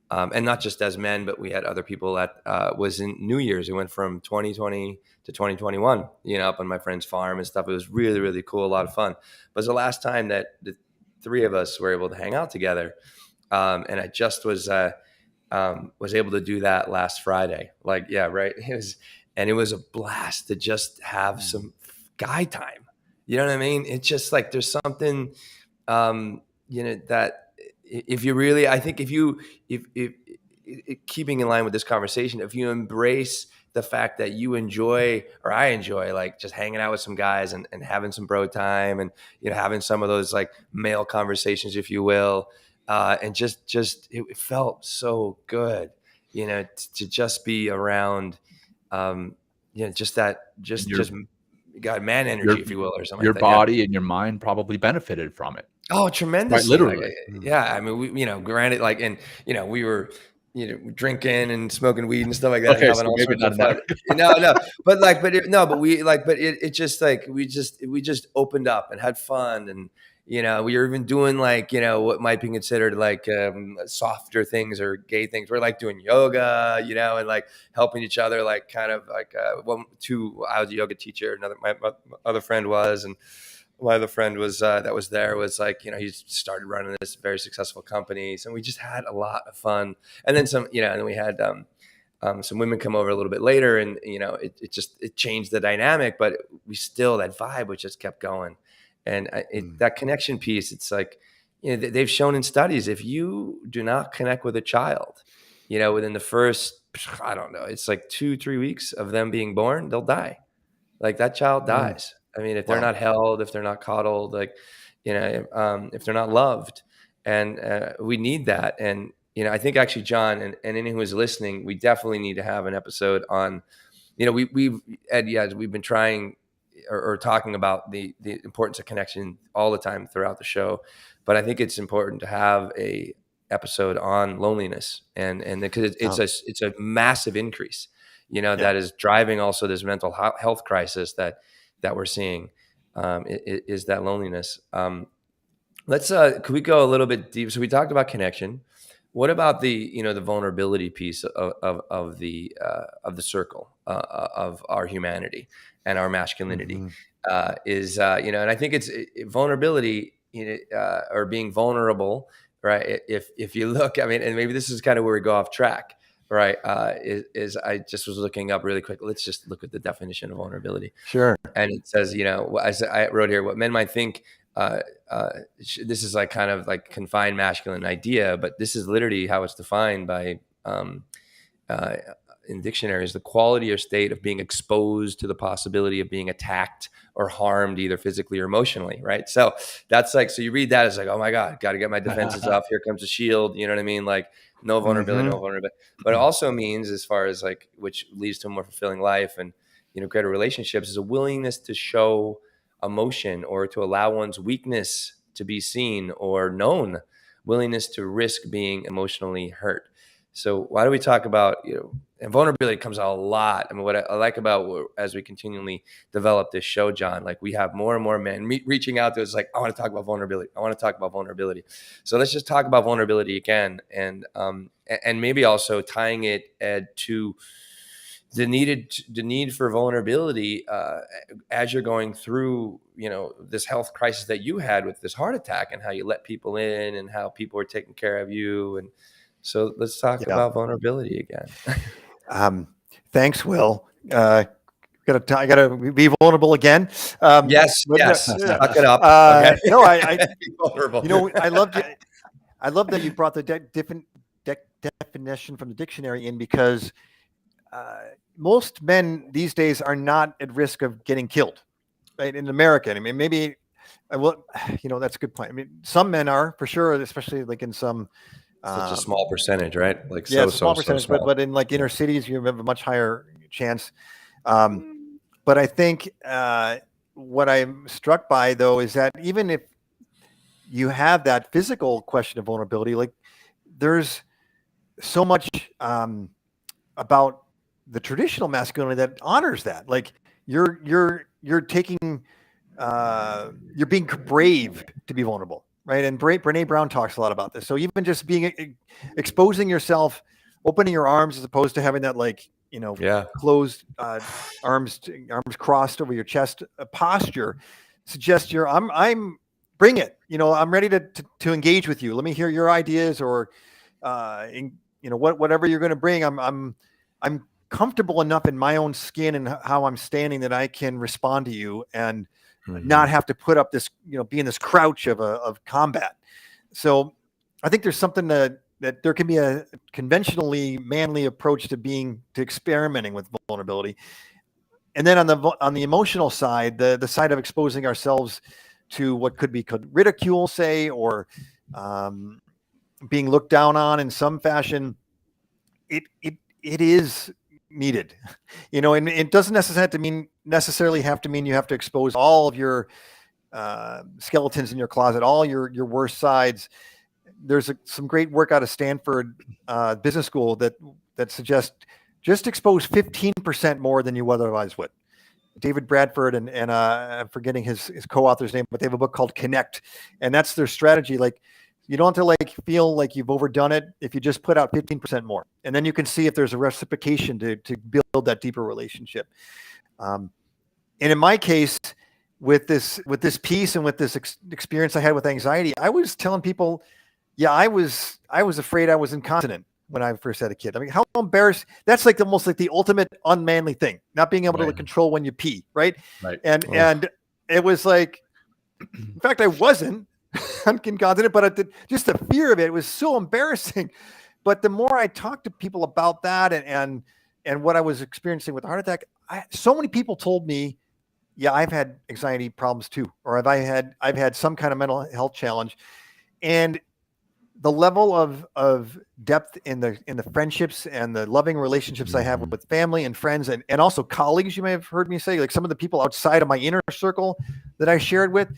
and not just as men, but we had other people that was in New Year's. We went from 2020 to 2021, up on my friend's farm and stuff. It was really, really cool, a lot of fun. But it was the last time that the three of us were able to hang out together. And I just was able to do that last Friday. Like, yeah, right. It was a blast to just have some guy time. You know what I mean? It's just like there's something, that if you really, I think if keeping in line with this conversation, if you embrace the fact that you enjoy, or I enjoy, like just hanging out with some guys and having some bro time and, having some of those like male conversations, if you will. And just it felt so good, to just be around, just that, just got man energy, if you will, or something your like that. Yeah. body and your mind probably benefited from it. Oh, Quite tremendously. Like, literally. yeah. I mean, we, granted, like, and, we were, drinking and smoking weed and stuff like that, and Okay, so having all maybe sorts not of enough. fun. No, but it just like, we just opened up and had fun. And, we were even doing like, what might be considered like softer things or gay things. We're like doing yoga, and like helping each other, like kind of like I was a yoga teacher. My other friend was, and my other friend was that was there was like, he started running this very successful company. So we just had a lot of fun. And then some, and then we had some women come over a little bit later, and it changed the dynamic, but we still, that vibe was just kept going. And that connection piece, it's like, they've shown in studies, if you do not connect with a child, within the first, I don't know, it's like 2-3 weeks of them being born, they'll die. Like that child dies. I mean, if they're not held, if they're not coddled, like, if they're not loved, and we need that. And, I think actually, John, and anyone who's listening, we definitely need to have an episode on, we've been trying or talking about the importance of connection all the time throughout the show. But I think it's important to have a episode on loneliness, and because it's a massive increase, that is driving also this mental health crisis that we're seeing, is that loneliness. Could we go a little bit deep? So we talked about connection. What about the the vulnerability piece of the circle of our humanity and our masculinity? And I think it's vulnerability, or being vulnerable, right? If you look, I mean, and maybe this is kind of where we go off track, right? Is I just was looking up really quick. Let's just look at the definition of vulnerability. Sure. And it says, as I wrote here, what men might think. This is like kind of like confined masculine idea, but this is literally how it's defined by in dictionaries: the quality or state of being exposed to the possibility of being attacked or harmed, either physically or emotionally, right? So that's like, so you read that, it's like, oh my God, got to get my defenses up. Here comes a shield. You know what I mean? Like no vulnerability, no vulnerability. But it also means, as far as like, which leads to a more fulfilling life and greater relationships, is a willingness to show emotion or to allow one's weakness to be seen or known, willingness to risk being emotionally hurt. So why do we talk about, and vulnerability comes out a lot. I mean, what I like about, as we continually develop this show, John, like we have more and more men reaching out to us like, I want to talk about vulnerability. I want to talk about vulnerability. So let's just talk about vulnerability again. And maybe also tying it, Ed, to the need for vulnerability as you're going through, this health crisis that you had with this heart attack, and how you let people in and how people are taking care of you. And so let's talk about vulnerability again. Thanks, Will. I gotta be vulnerable again. Yes. Suck it up. Okay. No, I be vulnerable. I love that you brought the different definition from the dictionary in, because most men these days are not at risk of getting killed, right? In America, I mean, maybe, well, that's a good point. I mean, some men are for sure, especially like in some, Such a small percentage, right? Like yeah, it's a small so percentage, small. but in like inner cities, you have a much higher chance. But I think what I'm struck by, though, is that even if you have that physical question of vulnerability, like there's so much about the traditional masculinity that honors that. Like you're taking, you're being brave to be vulnerable, right? And Brene Brown talks a lot about this. So even just being exposing yourself, opening your arms as opposed to having that closed arms crossed over your chest posture suggests I'm bring it. I'm ready to engage with you. Let me hear your ideas or whatever you're going to bring. I'm comfortable enough in my own skin and how I'm standing that I can respond to you and not have to put up this, be in this crouch of combat. So I think there's something that there can be a conventionally manly approach to experimenting with vulnerability. And then on the emotional side, the side of exposing ourselves to what could be ridicule, say, or being looked down on in some fashion, it is needed, and it doesn't necessarily have to mean you have to expose all of your skeletons in your closet, all your worst sides. There's some great work out of Stanford Business School that suggests just expose 15% more than you otherwise would. David Bradford and I'm forgetting his co-author's name, but they have a book called Connect, and that's their strategy. Like, you don't have to feel like you've overdone it if you just put out 15% more, and then you can see if there's a reciprocation to build that deeper relationship. And in my case, with this piece and with this experience I had with anxiety, I was telling people, yeah, I was afraid I was incontinent when I first had a kid. I mean, how embarrassed! That's almost like the ultimate unmanly thing, not being able to control when you pee, right? Right. And it was like, in fact, I wasn't incontinent, but just the fear of it was so embarrassing. But the more I talked to people about that and what I was experiencing with a heart attack, so many people told me, yeah, I've had anxiety problems too, or I've had some kind of mental health challenge. And the level of depth in the friendships and the loving relationships I have with family and friends and also colleagues, you may have heard me say, like some of the people outside of my inner circle that I shared with,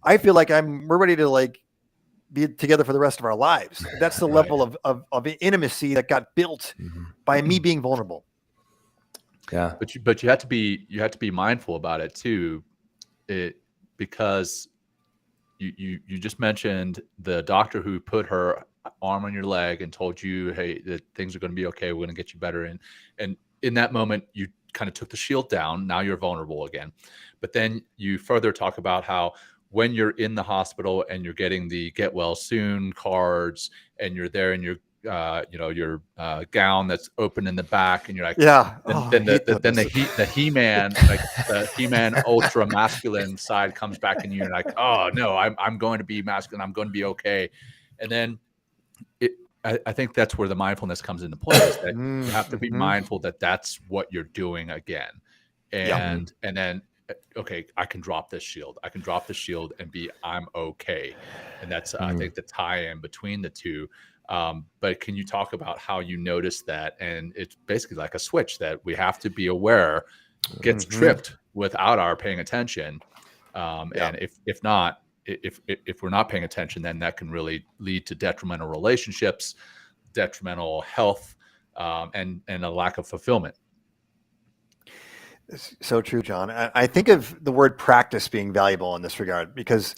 I feel like we're ready to be together for the rest of our lives. That's the level of intimacy that got built by me being vulnerable. Yeah. But you have to be mindful about it too, because you just mentioned the doctor who put her arm on your leg and told you, hey, that things are going to be okay. We're going to get you better. And in that moment, you kind of took the shield down. Now you're vulnerable again. But then you further talk about how when you're in the hospital and you're getting the get well soon cards and you're there in your your gown that's open in the back and you're like, yeah, then the He-Man, like the He-Man ultra masculine side comes back in you and like, oh no, I'm going to be masculine, I'm going to be okay. And then I think that's where the mindfulness comes into play, is that you have to be mindful that that's what you're doing again. And then, okay, I can drop this shield. I can drop the shield and I'm okay. And that's, I think, the tie-in between the two. But can you talk about how you notice that? And it's basically like a switch that we have to be aware gets tripped without our paying attention. And if not, if we're not paying attention, then that can really lead to detrimental relationships, detrimental health, and a lack of fulfillment. So true, John. I think of the word practice being valuable in this regard, because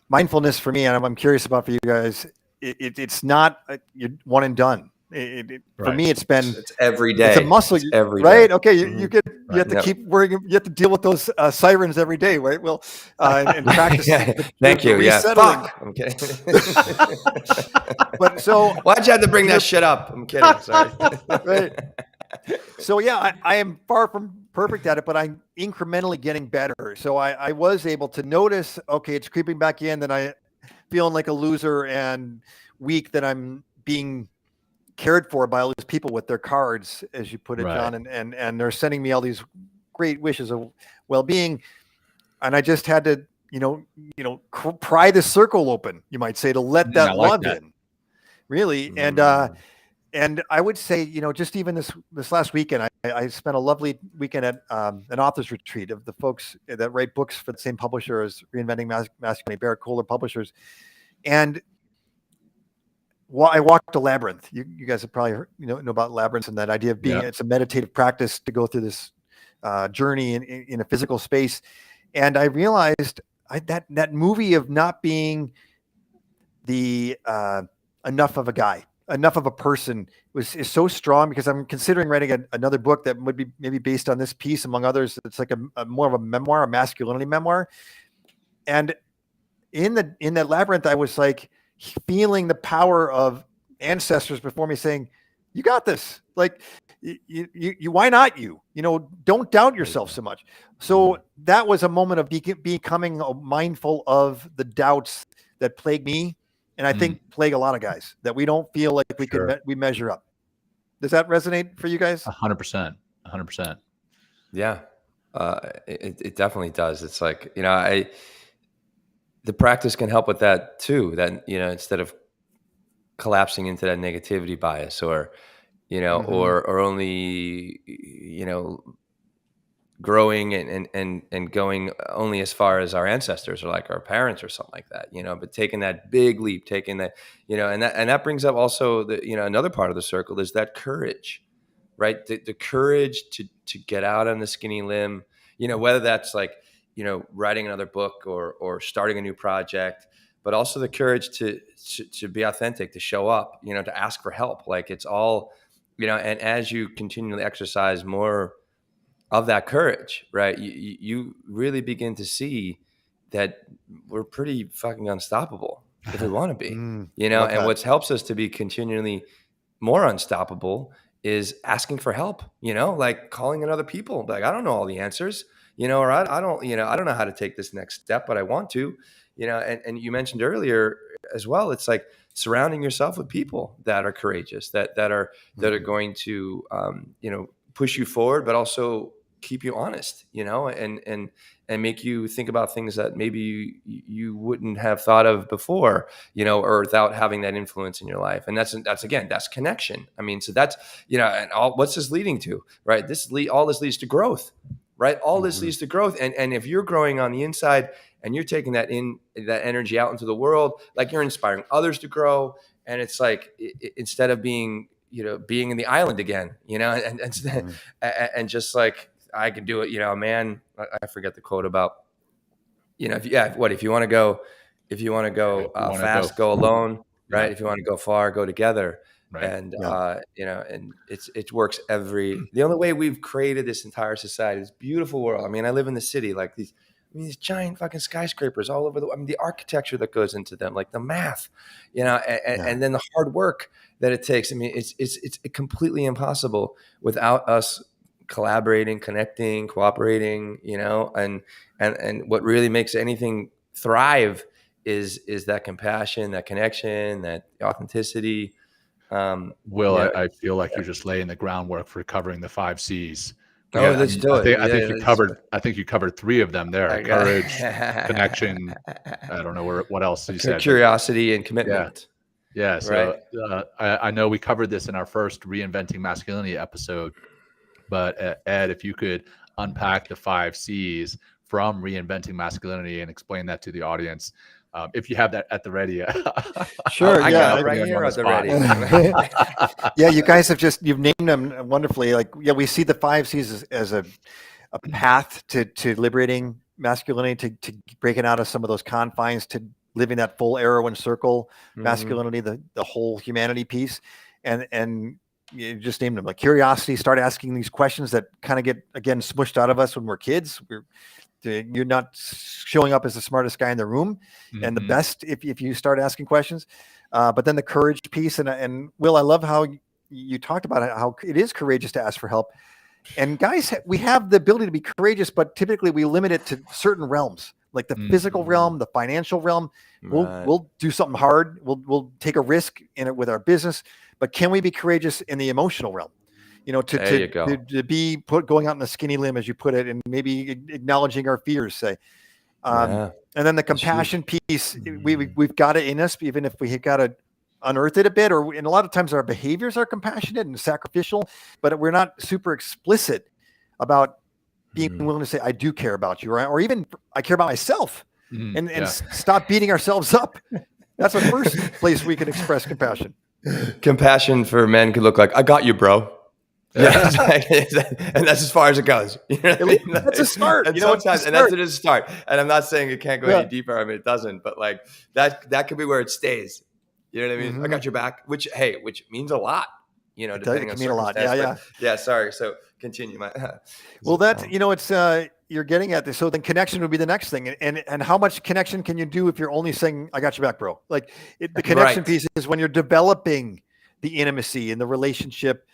mindfulness for me, and I'm curious about for you guys, it's not one and done. For me, it's every day. It's a muscle. It's every right? day. Okay, you have to keep working. You have to deal with those sirens every day, right? Well, and practice. Thank you. Yeah. Fuck. I'm kidding. But so why'd you have to bring that shit up? I'm kidding. Sorry. Right. So yeah, I am far from perfect at it, but I'm incrementally getting better. So I was able to notice, okay, it's creeping back in, that I feeling like a loser and weak, that I'm being cared for by all these people with their cards, as you put it, Right. John, and they're sending me all these great wishes of well-being, and I just had to, pry the circle open, you might say, to let I that like love that. in, really. And I would say, just even this last weekend, I spent a lovely weekend at an author's retreat of the folks that write books for the same publisher as Reinventing Masculinity, Barrett Kohler Publishers. And I walked a labyrinth. You guys have probably heard, know about labyrinths, and that idea of being, it's a meditative practice to go through this journey in a physical space. And I realized that movie of not being the enough of a guy, enough of a person is so strong, because I'm considering writing another book that would be maybe based on this piece, among others. It's like a more of a memoir, a masculinity memoir. And in that labyrinth, I was like feeling the power of ancestors before me saying, "You got this." Like, you why not you? Don't doubt yourself so much. So that was a moment of becoming mindful of the doubts that plague me, and I think plague a lot of guys, that we don't feel like we measure up. Does that resonate for you guys? 100%. 100%. Yeah, it definitely does. It's like, the practice can help with that too. That, instead of collapsing into that negativity bias, or, or only, growing and going only as far as our ancestors or like our parents or something like that, but taking that big leap, taking that, and that brings up also the, another part of the circle is that courage, right? The courage to get out on the skinny limb, whether that's like, writing another book or starting a new project, but also the courage to be authentic, to show up, to ask for help. Like, it's all, and as you continually exercise more of that courage, right, you really begin to see that we're pretty fucking unstoppable if we want to be, and what helps us to be continually more unstoppable is asking for help, like calling in other people. Like, I don't know all the answers, or I don't, I don't know how to take this next step, but I want to, and you mentioned earlier as well, it's like surrounding yourself with people that are courageous, that are going to, push you forward, but also keep you honest, and make you think about things that maybe you wouldn't have thought of before, or without having that influence in your life. And that's connection. I mean, so that's, and what's this leading to, right? All this leads to growth, right? All this leads to growth. And if you're growing on the inside and you're taking that energy out into the world, like, you're inspiring others to grow. And it's like, instead of being in the island again, and just like, I can do it, man. I forget the quote about, if you want to go fast, go alone, right? Yeah. If you want to go far, go together. Right. And, and it works the only way we've created this entire society, this beautiful world. I mean, I live in the city, like these giant fucking skyscrapers all over the architecture that goes into them, like the math, and then the hard work that it takes. I mean, it's completely impossible without us collaborating, connecting, cooperating, and what really makes anything thrive is that compassion, that connection, that authenticity. Will, I feel like you're just laying the groundwork for covering the 5 C's. Let's do it. I think you covered 3 of them there. Courage, connection. I don't know what else you said. Curiosity and commitment. Yeah. So I know we covered this in our first Reinventing Masculinity episode, but Ed, if you could unpack the 5 C's from Reinventing Masculinity and explain that to the audience, if you have that at the ready. Sure. I got it right here at the ready. Yeah, you guys you've named them wonderfully. Like, we see the 5 C's as a path to liberating masculinity, to breaking out of some of those confines, to living that full arrow and circle masculinity, the whole humanity piece. And you just named them, like curiosity. Start asking these questions that kind of get, again, smushed out of us when we're kids. You're not showing up as the smartest guy in the room and the best if you start asking questions. But then the courage piece, and Will, I love how you talked about how it is courageous to ask for help. And guys, we have the ability to be courageous, but typically we limit it to certain realms. like the physical realm, the financial realm. We'll do something hard. We'll take a risk in it with our business, but can we be courageous in the emotional realm? To be going out on the skinny limb, as you put it, and maybe acknowledging our fears, say. And then the compassion piece, we've got it in us, even if we got to unearth it a bit, and a lot of times our behaviors are compassionate and sacrificial, but we're not super explicit about being willing to say, I do care about you, or even I care about myself, and stop beating ourselves up. That's the first place we can express compassion. Compassion for men could look like, I got you, bro. Yeah, and that's as far as it goes. You know what I mean? That's a start. And sometimes, and that's a start. And I'm not saying it can't go any deeper. I mean, it doesn't. But like that could be where it stays. You know what I mean? I got your back, which means a lot. You know, depending on circumstance. Yeah. Sorry. So continue. Well, it's you're getting at this. So then connection would be the next thing. And how much connection can you do if you're only saying, I got your back, bro? Like the connection piece is when you're developing the intimacy and the relationship.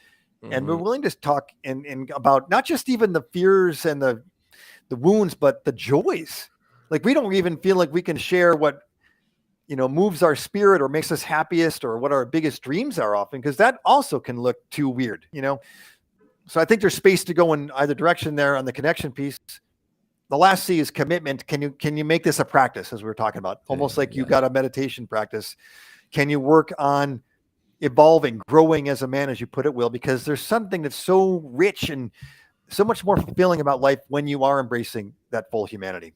And we're willing to talk and about not just even the fears and the wounds, but the joys. Like we don't even feel like we can share what, moves our spirit or makes us happiest or what our biggest dreams are often, because that also can look too weird, So I think there's space to go in either direction there on the connection piece. The last C is commitment. Can you make this a practice, as we were talking about? Almost like you got a meditation practice. Can you work on evolving, growing as a man, as you put it, Will, because there's something that's so rich and so much more fulfilling about life when you are embracing that full humanity.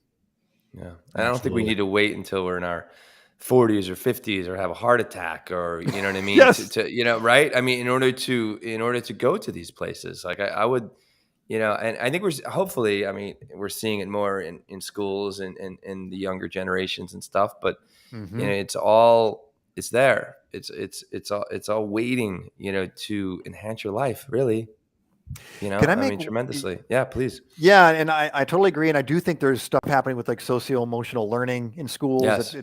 Yeah. I don't think we need to wait until we're in our 40s or 50s or have a heart attack or, you know what I mean? Yes. to right. I mean, in order to go to these places, like I would, and I think we're seeing it more in schools and the younger generations and stuff, but it's there. It's all waiting, to enhance your life, really. Tremendously. Yeah, please. Yeah, and I totally agree. And I do think there's stuff happening with like socio-emotional learning in schools. Yes.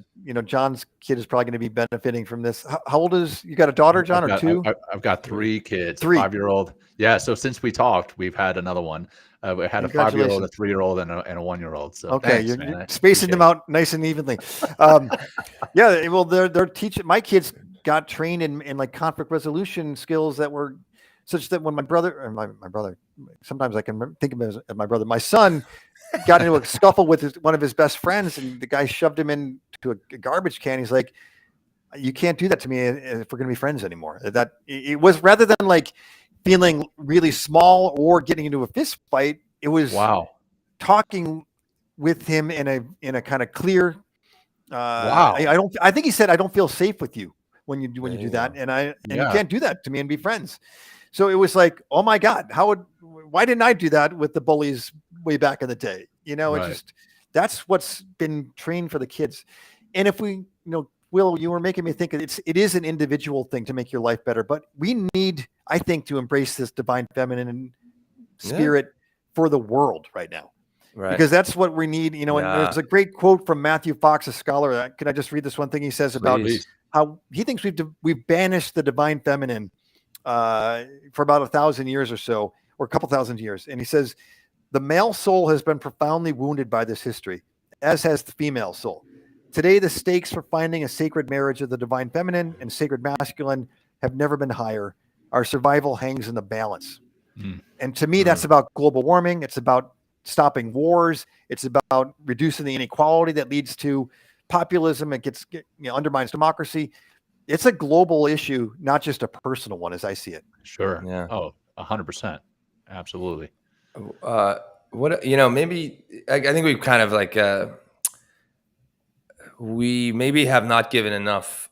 John's kid is probably going to be benefiting from this. How old is you got a daughter, John, or two? I've got 3 kids, 5-year-old. Yeah. So since we talked, we've had another one. We had a 5-year-old, a 3-year-old, and a 1-year-old. So okay, you're spacing them out nice and evenly. Yeah. Well, they're teaching. My kids got trained in like conflict resolution skills that were such that when my brother, sometimes I can think of him as my brother, my son got into a scuffle with one of his best friends, and the guy shoved him into a garbage can. He's like, you can't do that to me if we're going to be friends anymore. That it was, rather than like feeling really small or getting into a fist fight, it was talking with him in a kind of clear, I think he said, I don't feel safe with you when you do that. And you can't do that to me and be friends. So it was like, oh my God, why didn't I do that with the bullies way back in the day? That's what's been trained for the kids. And if we, Will, you were making me think it is an individual thing to make your life better, but we need, I think, to embrace this divine feminine spirit for the world right now. Right. Because that's what we need, and there's a great quote from Matthew Fox, a scholar. Can I just read this one thing he says about how he thinks we've banished the divine feminine for about 1,000 years or so, or a couple thousand years. And he says, the male soul has been profoundly wounded by this history, as has the female soul. Today, the stakes for finding a sacred marriage of the divine feminine and sacred masculine have never been higher. Our survival hangs in the balance. And to me, that's about global warming. It's about stopping wars. It's about reducing the inequality that leads to populism. It undermines democracy. It's a global issue, not just a personal one, as I see it. Sure. Yeah. Oh, 100%. Absolutely. Maybe I think we've kind of like we maybe have not given enough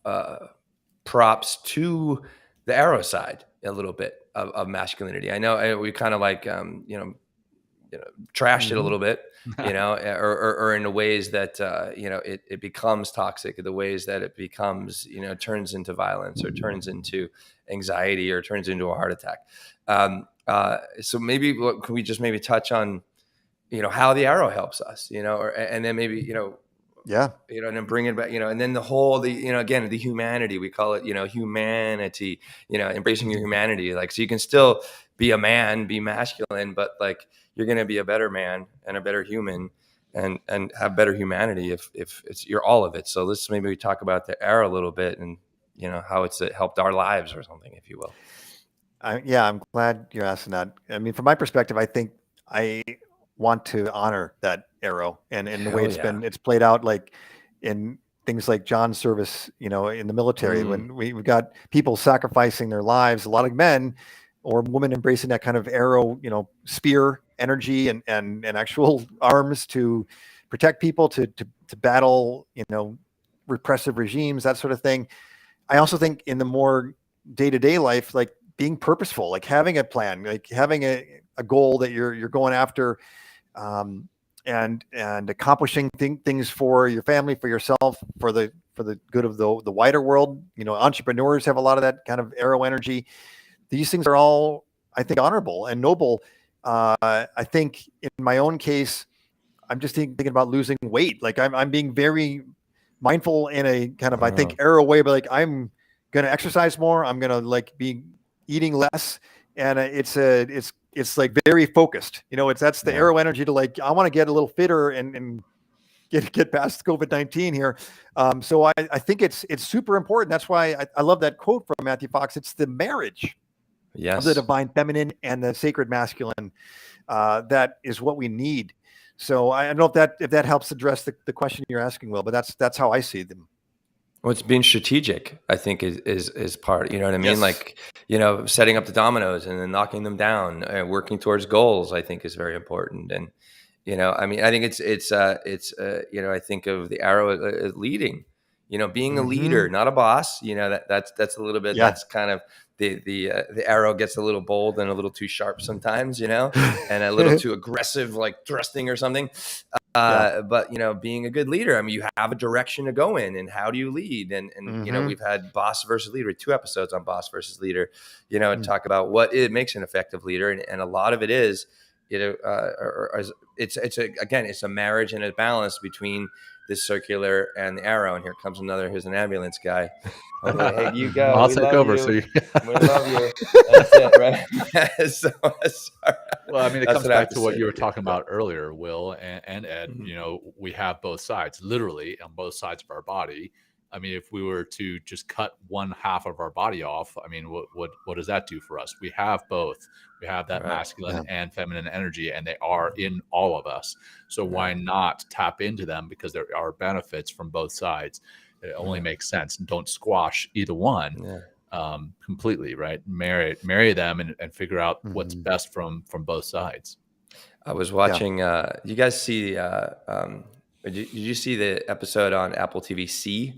props to the arrow side a little bit of masculinity. I know we kind of like trashed it a little bit, or in the ways that it becomes toxic, the ways that it becomes turns into violence or turns into anxiety or turns into a heart attack. So maybe can we just maybe touch on how the arrow helps us, and then maybe and then bring it back, and then the whole, again, the humanity, we call it, HuMANity, embracing your humanity. Like, so you can still be a man, be masculine, but like, you're going to be a better man and a better human and have better humanity if it's you're all of it. So let's maybe talk about the arrow a little bit, and how it's helped our lives or something, if you will. I'm glad you're asking that. I mean, from my perspective, I think I want to honor that arrow and the way Hell yeah. it's played out, like in things like John's service, in the military, when we've got people sacrificing their lives, a lot of men or women embracing that kind of arrow, spear energy and actual arms to protect people, to battle, repressive regimes, that sort of thing. I also think in the more day-to-day life, like being purposeful, like having a plan, like having a goal that you're going after, and accomplishing things for your family, for yourself, for the good of the wider world. Entrepreneurs have a lot of that kind of arrow energy. These things are all, I think, honorable and noble. I think in my own case, I'm just thinking about losing weight. Like I'm being very mindful in a kind of, I think, arrow way, but like I'm going to exercise more. I'm going to like be eating less. And it's like very focused, that's the arrow energy to like, I want to get a little fitter and get past COVID-19 here. So I think it's super important. That's why I love that quote from Matthew Fox. It's the marriage of the divine feminine and the sacred masculine. That is what we need. So I don't know if that helps address the question you're asking, Will, but that's how I see them. Well, it's being strategic, I think, is part. You know what I mean? Yes. Like, setting up the dominoes and then knocking them down, working towards goals, I think, is very important. And I mean, I think it's I think of the arrow as leading. Being a leader, not a boss. That's a little bit. Yeah. That's kind of the arrow gets a little bold and a little too sharp sometimes, and a little too aggressive, like thrusting or something. But being a good leader, I mean, you have a direction to go in, and how do you lead? And we've had boss versus leader, 2 episodes on boss versus leader, and talk about what it makes an effective leader, and a lot of it is, it's a marriage and a balance between the circular and the arrow. And here's an ambulance guy. Okay, hey, you go. I'll we take love over. You. So we love you. That's it, right? So, sorry. Well, I mean, it That's comes what I have back to to what say. you were talking about earlier, Will and Ed. We have both sides, literally on both sides of our body. I mean, if we were to just cut one half of our body off, I mean, what does that do for us? We have both. We have that masculine and feminine energy, and they are in all of us. So why not tap into them? Because there are benefits from both sides. It only makes sense. And don't squash either one completely, right? Marry them and figure out what's best from both sides. I was watching. You guys see? Did you see the episode on Apple TV?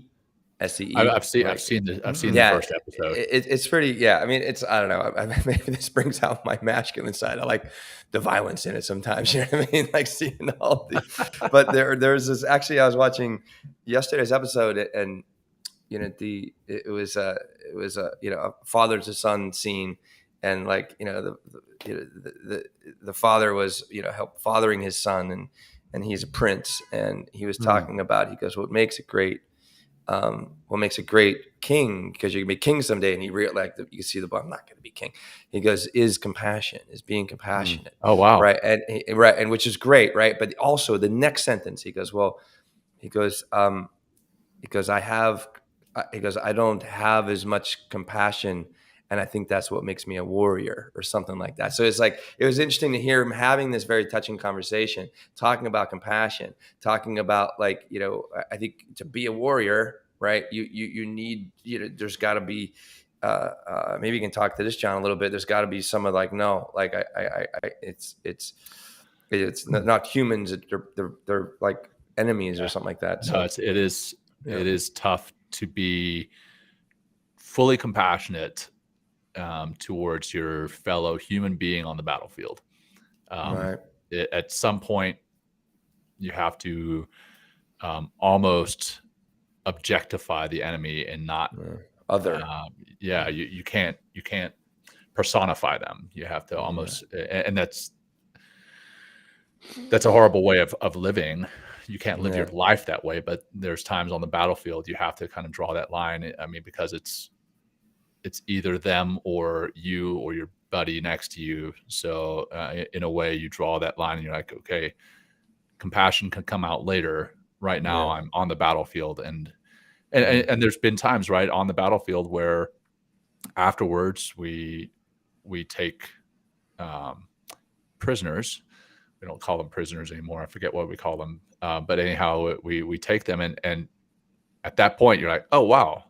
SCE. I've seen the first episode. It's pretty. I mean, I don't know. Maybe this brings out my masculine side. I like the violence in it sometimes. You know what I mean? Like seeing all the. But there's this. Actually, I was watching yesterday's episode, and it was a father to son scene, and like the father was help fathering his son, and he's a prince, and he was talking about, he goes, what makes a great king, because you can be king someday, and he realized, you can see the book, I'm not going to be king. He goes, is being compassionate. Oh wow. Right. And which is great, right? But also the next sentence, he goes, I don't have as much compassion, and I think that's what makes me a warrior, or something like that. So it's like, it was interesting to hear him having this very touching conversation, talking about compassion, talking about like, I think to be a warrior, right, you need, there's got to be, maybe you can talk to this, John, a little bit. There's got to be some of like, no, like it's not humans. They're like enemies or something like that. So no, it is tough to be fully compassionate towards your fellow human being on the battlefield. At some point, you have to almost objectify the enemy and not you can't personify them. You have to almost, and that's a horrible way of living. You can't live your life that way, but there's times on the battlefield you have to kind of draw that line. I mean, because it's either them or you or your buddy next to you. So in a way, you draw that line and you're like, okay, compassion can come out later. Right now, Yeah. I'm on the battlefield, and there's been times, right, on the battlefield where afterwards we take prisoners. We don't call them prisoners anymore. I forget what we call them. But anyhow, we take them, and at that point, you're like, oh wow,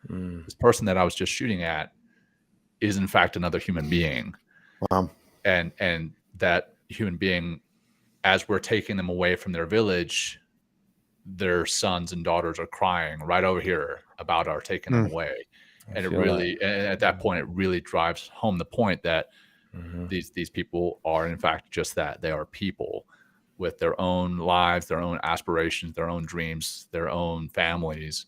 this person that I was just shooting at is in fact another human being. Wow. And that human being, as we're taking them away from their village, their sons and daughters are crying right over here about our taking them away. And it really, and at that point, it really drives home the point that these people are in fact just that. They are people with their own lives, their own aspirations, their own dreams, their own families.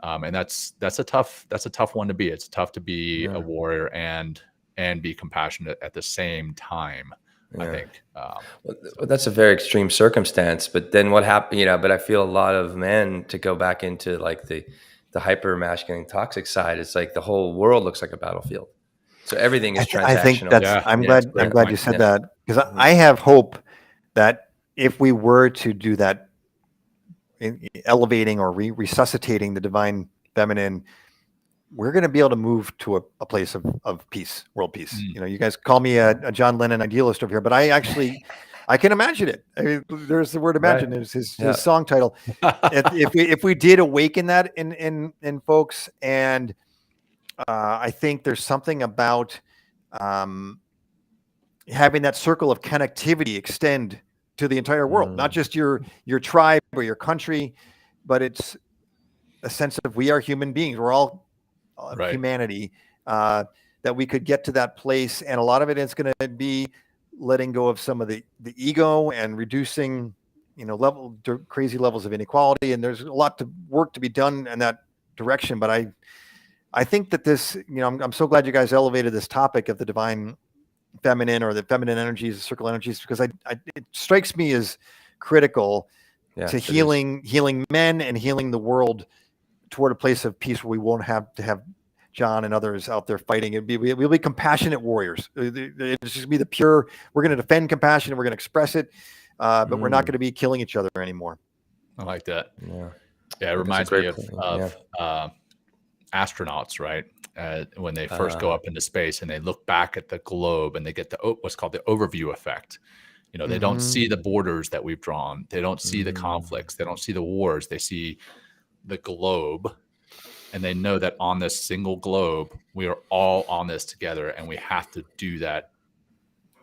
And that's a tough one to be. It's tough to be a warrior and be compassionate at the same time. I think. Well, that's a very extreme circumstance. But then what happened? But I feel a lot of men, to go back into like the hyper masculine toxic side. It's like the whole world looks like a battlefield. So everything is transactional. I think that's. I'm glad you said that, because I have hope that if we were to do that, elevating or resuscitating the divine feminine, we're going to be able to move to a place of peace, world peace. You guys call me a John Lennon idealist over here, but I can imagine it. I mean, there's the word imagine. Right. His song title. if we did awaken that in folks, and I think there's something about having that circle of connectivity extend to the entire world, not just your tribe or your country, but it's a sense of we are human beings. We're all humanity, that we could get to that place. And a lot of it is going to be letting go of some of the ego and reducing, crazy levels of inequality. And there's a lot of work to be done in that direction. But I think that this, I'm so glad you guys elevated this topic of the divine feminine, or the feminine energies, the circle energies, because it strikes me as critical to healing men and healing the world toward a place of peace where we won't have to have John and others out there fighting. We'll be compassionate warriors. It's just be the pure. We're going to defend compassion and we're going to express it, but we're not going to be killing each other anymore. I like that. Yeah, it reminds me of astronauts, right? When they first go up into space and they look back at the globe and they get what's called the overview effect. They don't see the borders that we've drawn. They don't see the conflicts. They don't see the wars. They see the globe, and they know that on this single globe, we are all on this together, and we have to do that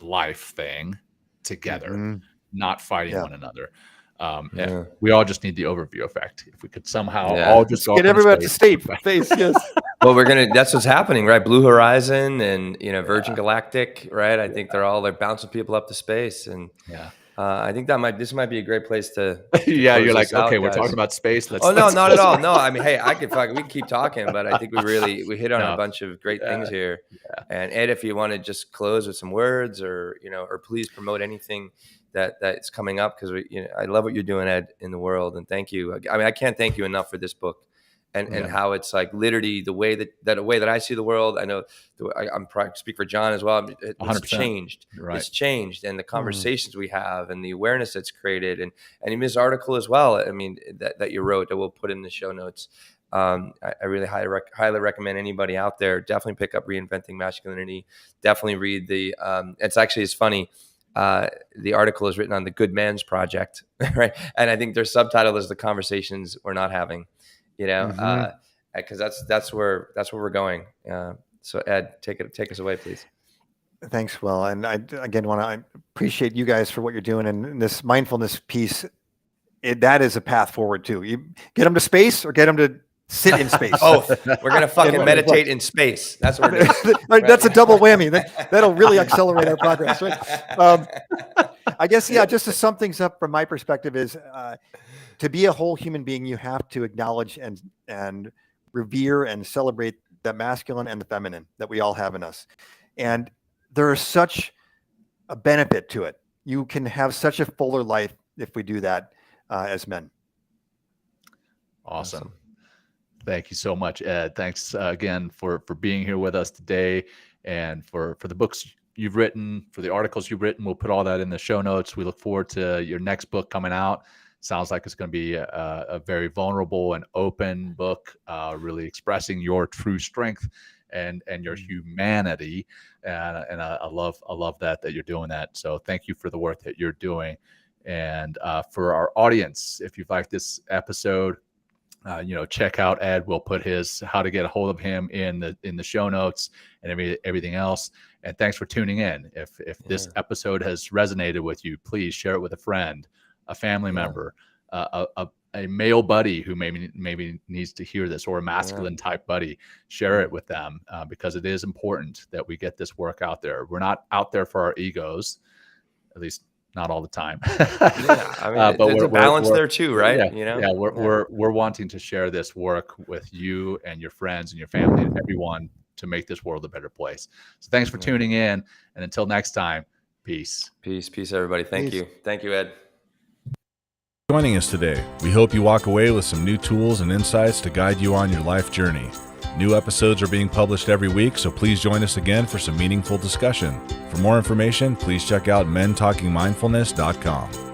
life thing together, not fighting one another. We all just need the overview effect. If we could somehow all just get everybody to space. Yes. Well, that's what's happening, right? Blue Horizon and Virgin Galactic, right? I think they're bouncing people up to space, and I think this might be a great place to you're like, okay, we're talking about space. Let's not at all. No, I mean, hey, we can keep talking, but I think we hit on a bunch of great things here. And Ed, if you want to just close with some words, or please promote anything that's coming up, because I love what you're doing, Ed, in the world, and thank you. I mean, I can't thank you enough for this book. And how it's like literally the way that I see the world. I know I'm probably speak for John as well. It's changed. Right. It's changed, and the conversations we have, and the awareness that's created, and in this article as well. I mean, that you wrote, that we'll put in the show notes. I really highly recommend anybody out there definitely pick up Reinventing Masculinity. Definitely read the. It's funny. The article is written on the Good Man's Project, right? And I think their subtitle is The Conversations We're Not Having. Because that's where we're going. So Ed, take us away, please. Thanks, Will. And I again want to appreciate you guys for what you're doing, and this mindfulness piece. That is a path forward too. You get them to space, or get them to sit in space. We're gonna fucking meditate in space. That's what we're doing. Right? That's a double whammy. That'll really accelerate our progress, right? I guess just to sum things up from my perspective is. To be a whole human being, you have to acknowledge and revere and celebrate the masculine and the feminine that we all have in us. And there is such a benefit to it. You can have such a fuller life if we do that as men. Awesome. Thank you so much, Ed. Thanks again for being here with us today, and for the books you've written, for the articles you've written. We'll put all that in the show notes. We look forward to your next book coming out. Sounds like it's going to be a very vulnerable and open book, really expressing your true strength and your humanity. And I love that you're doing that. So thank you for the work that you're doing. And for our audience, if you've liked this episode, check out Ed. We'll put his how to get a hold of him in the show notes and everything else. And thanks for tuning in. If this episode has resonated with you, please share it with a friend, a family member, a male buddy who maybe needs to hear this, or a masculine type buddy. Share it with them because it is important that we get this work out there. We're not out there for our egos, at least not all the time. But there's a balance there too, right? We're wanting to share this work with you and your friends and your family and everyone to make this world a better place. So thanks for tuning in, and until next time, peace. Peace, everybody. Thank you, Ed. Joining us today. We hope you walk away with some new tools and insights to guide you on your life journey. New episodes are being published every week, so please join us again for some meaningful discussion. For more information, please check out mentalkingmindfulness.com.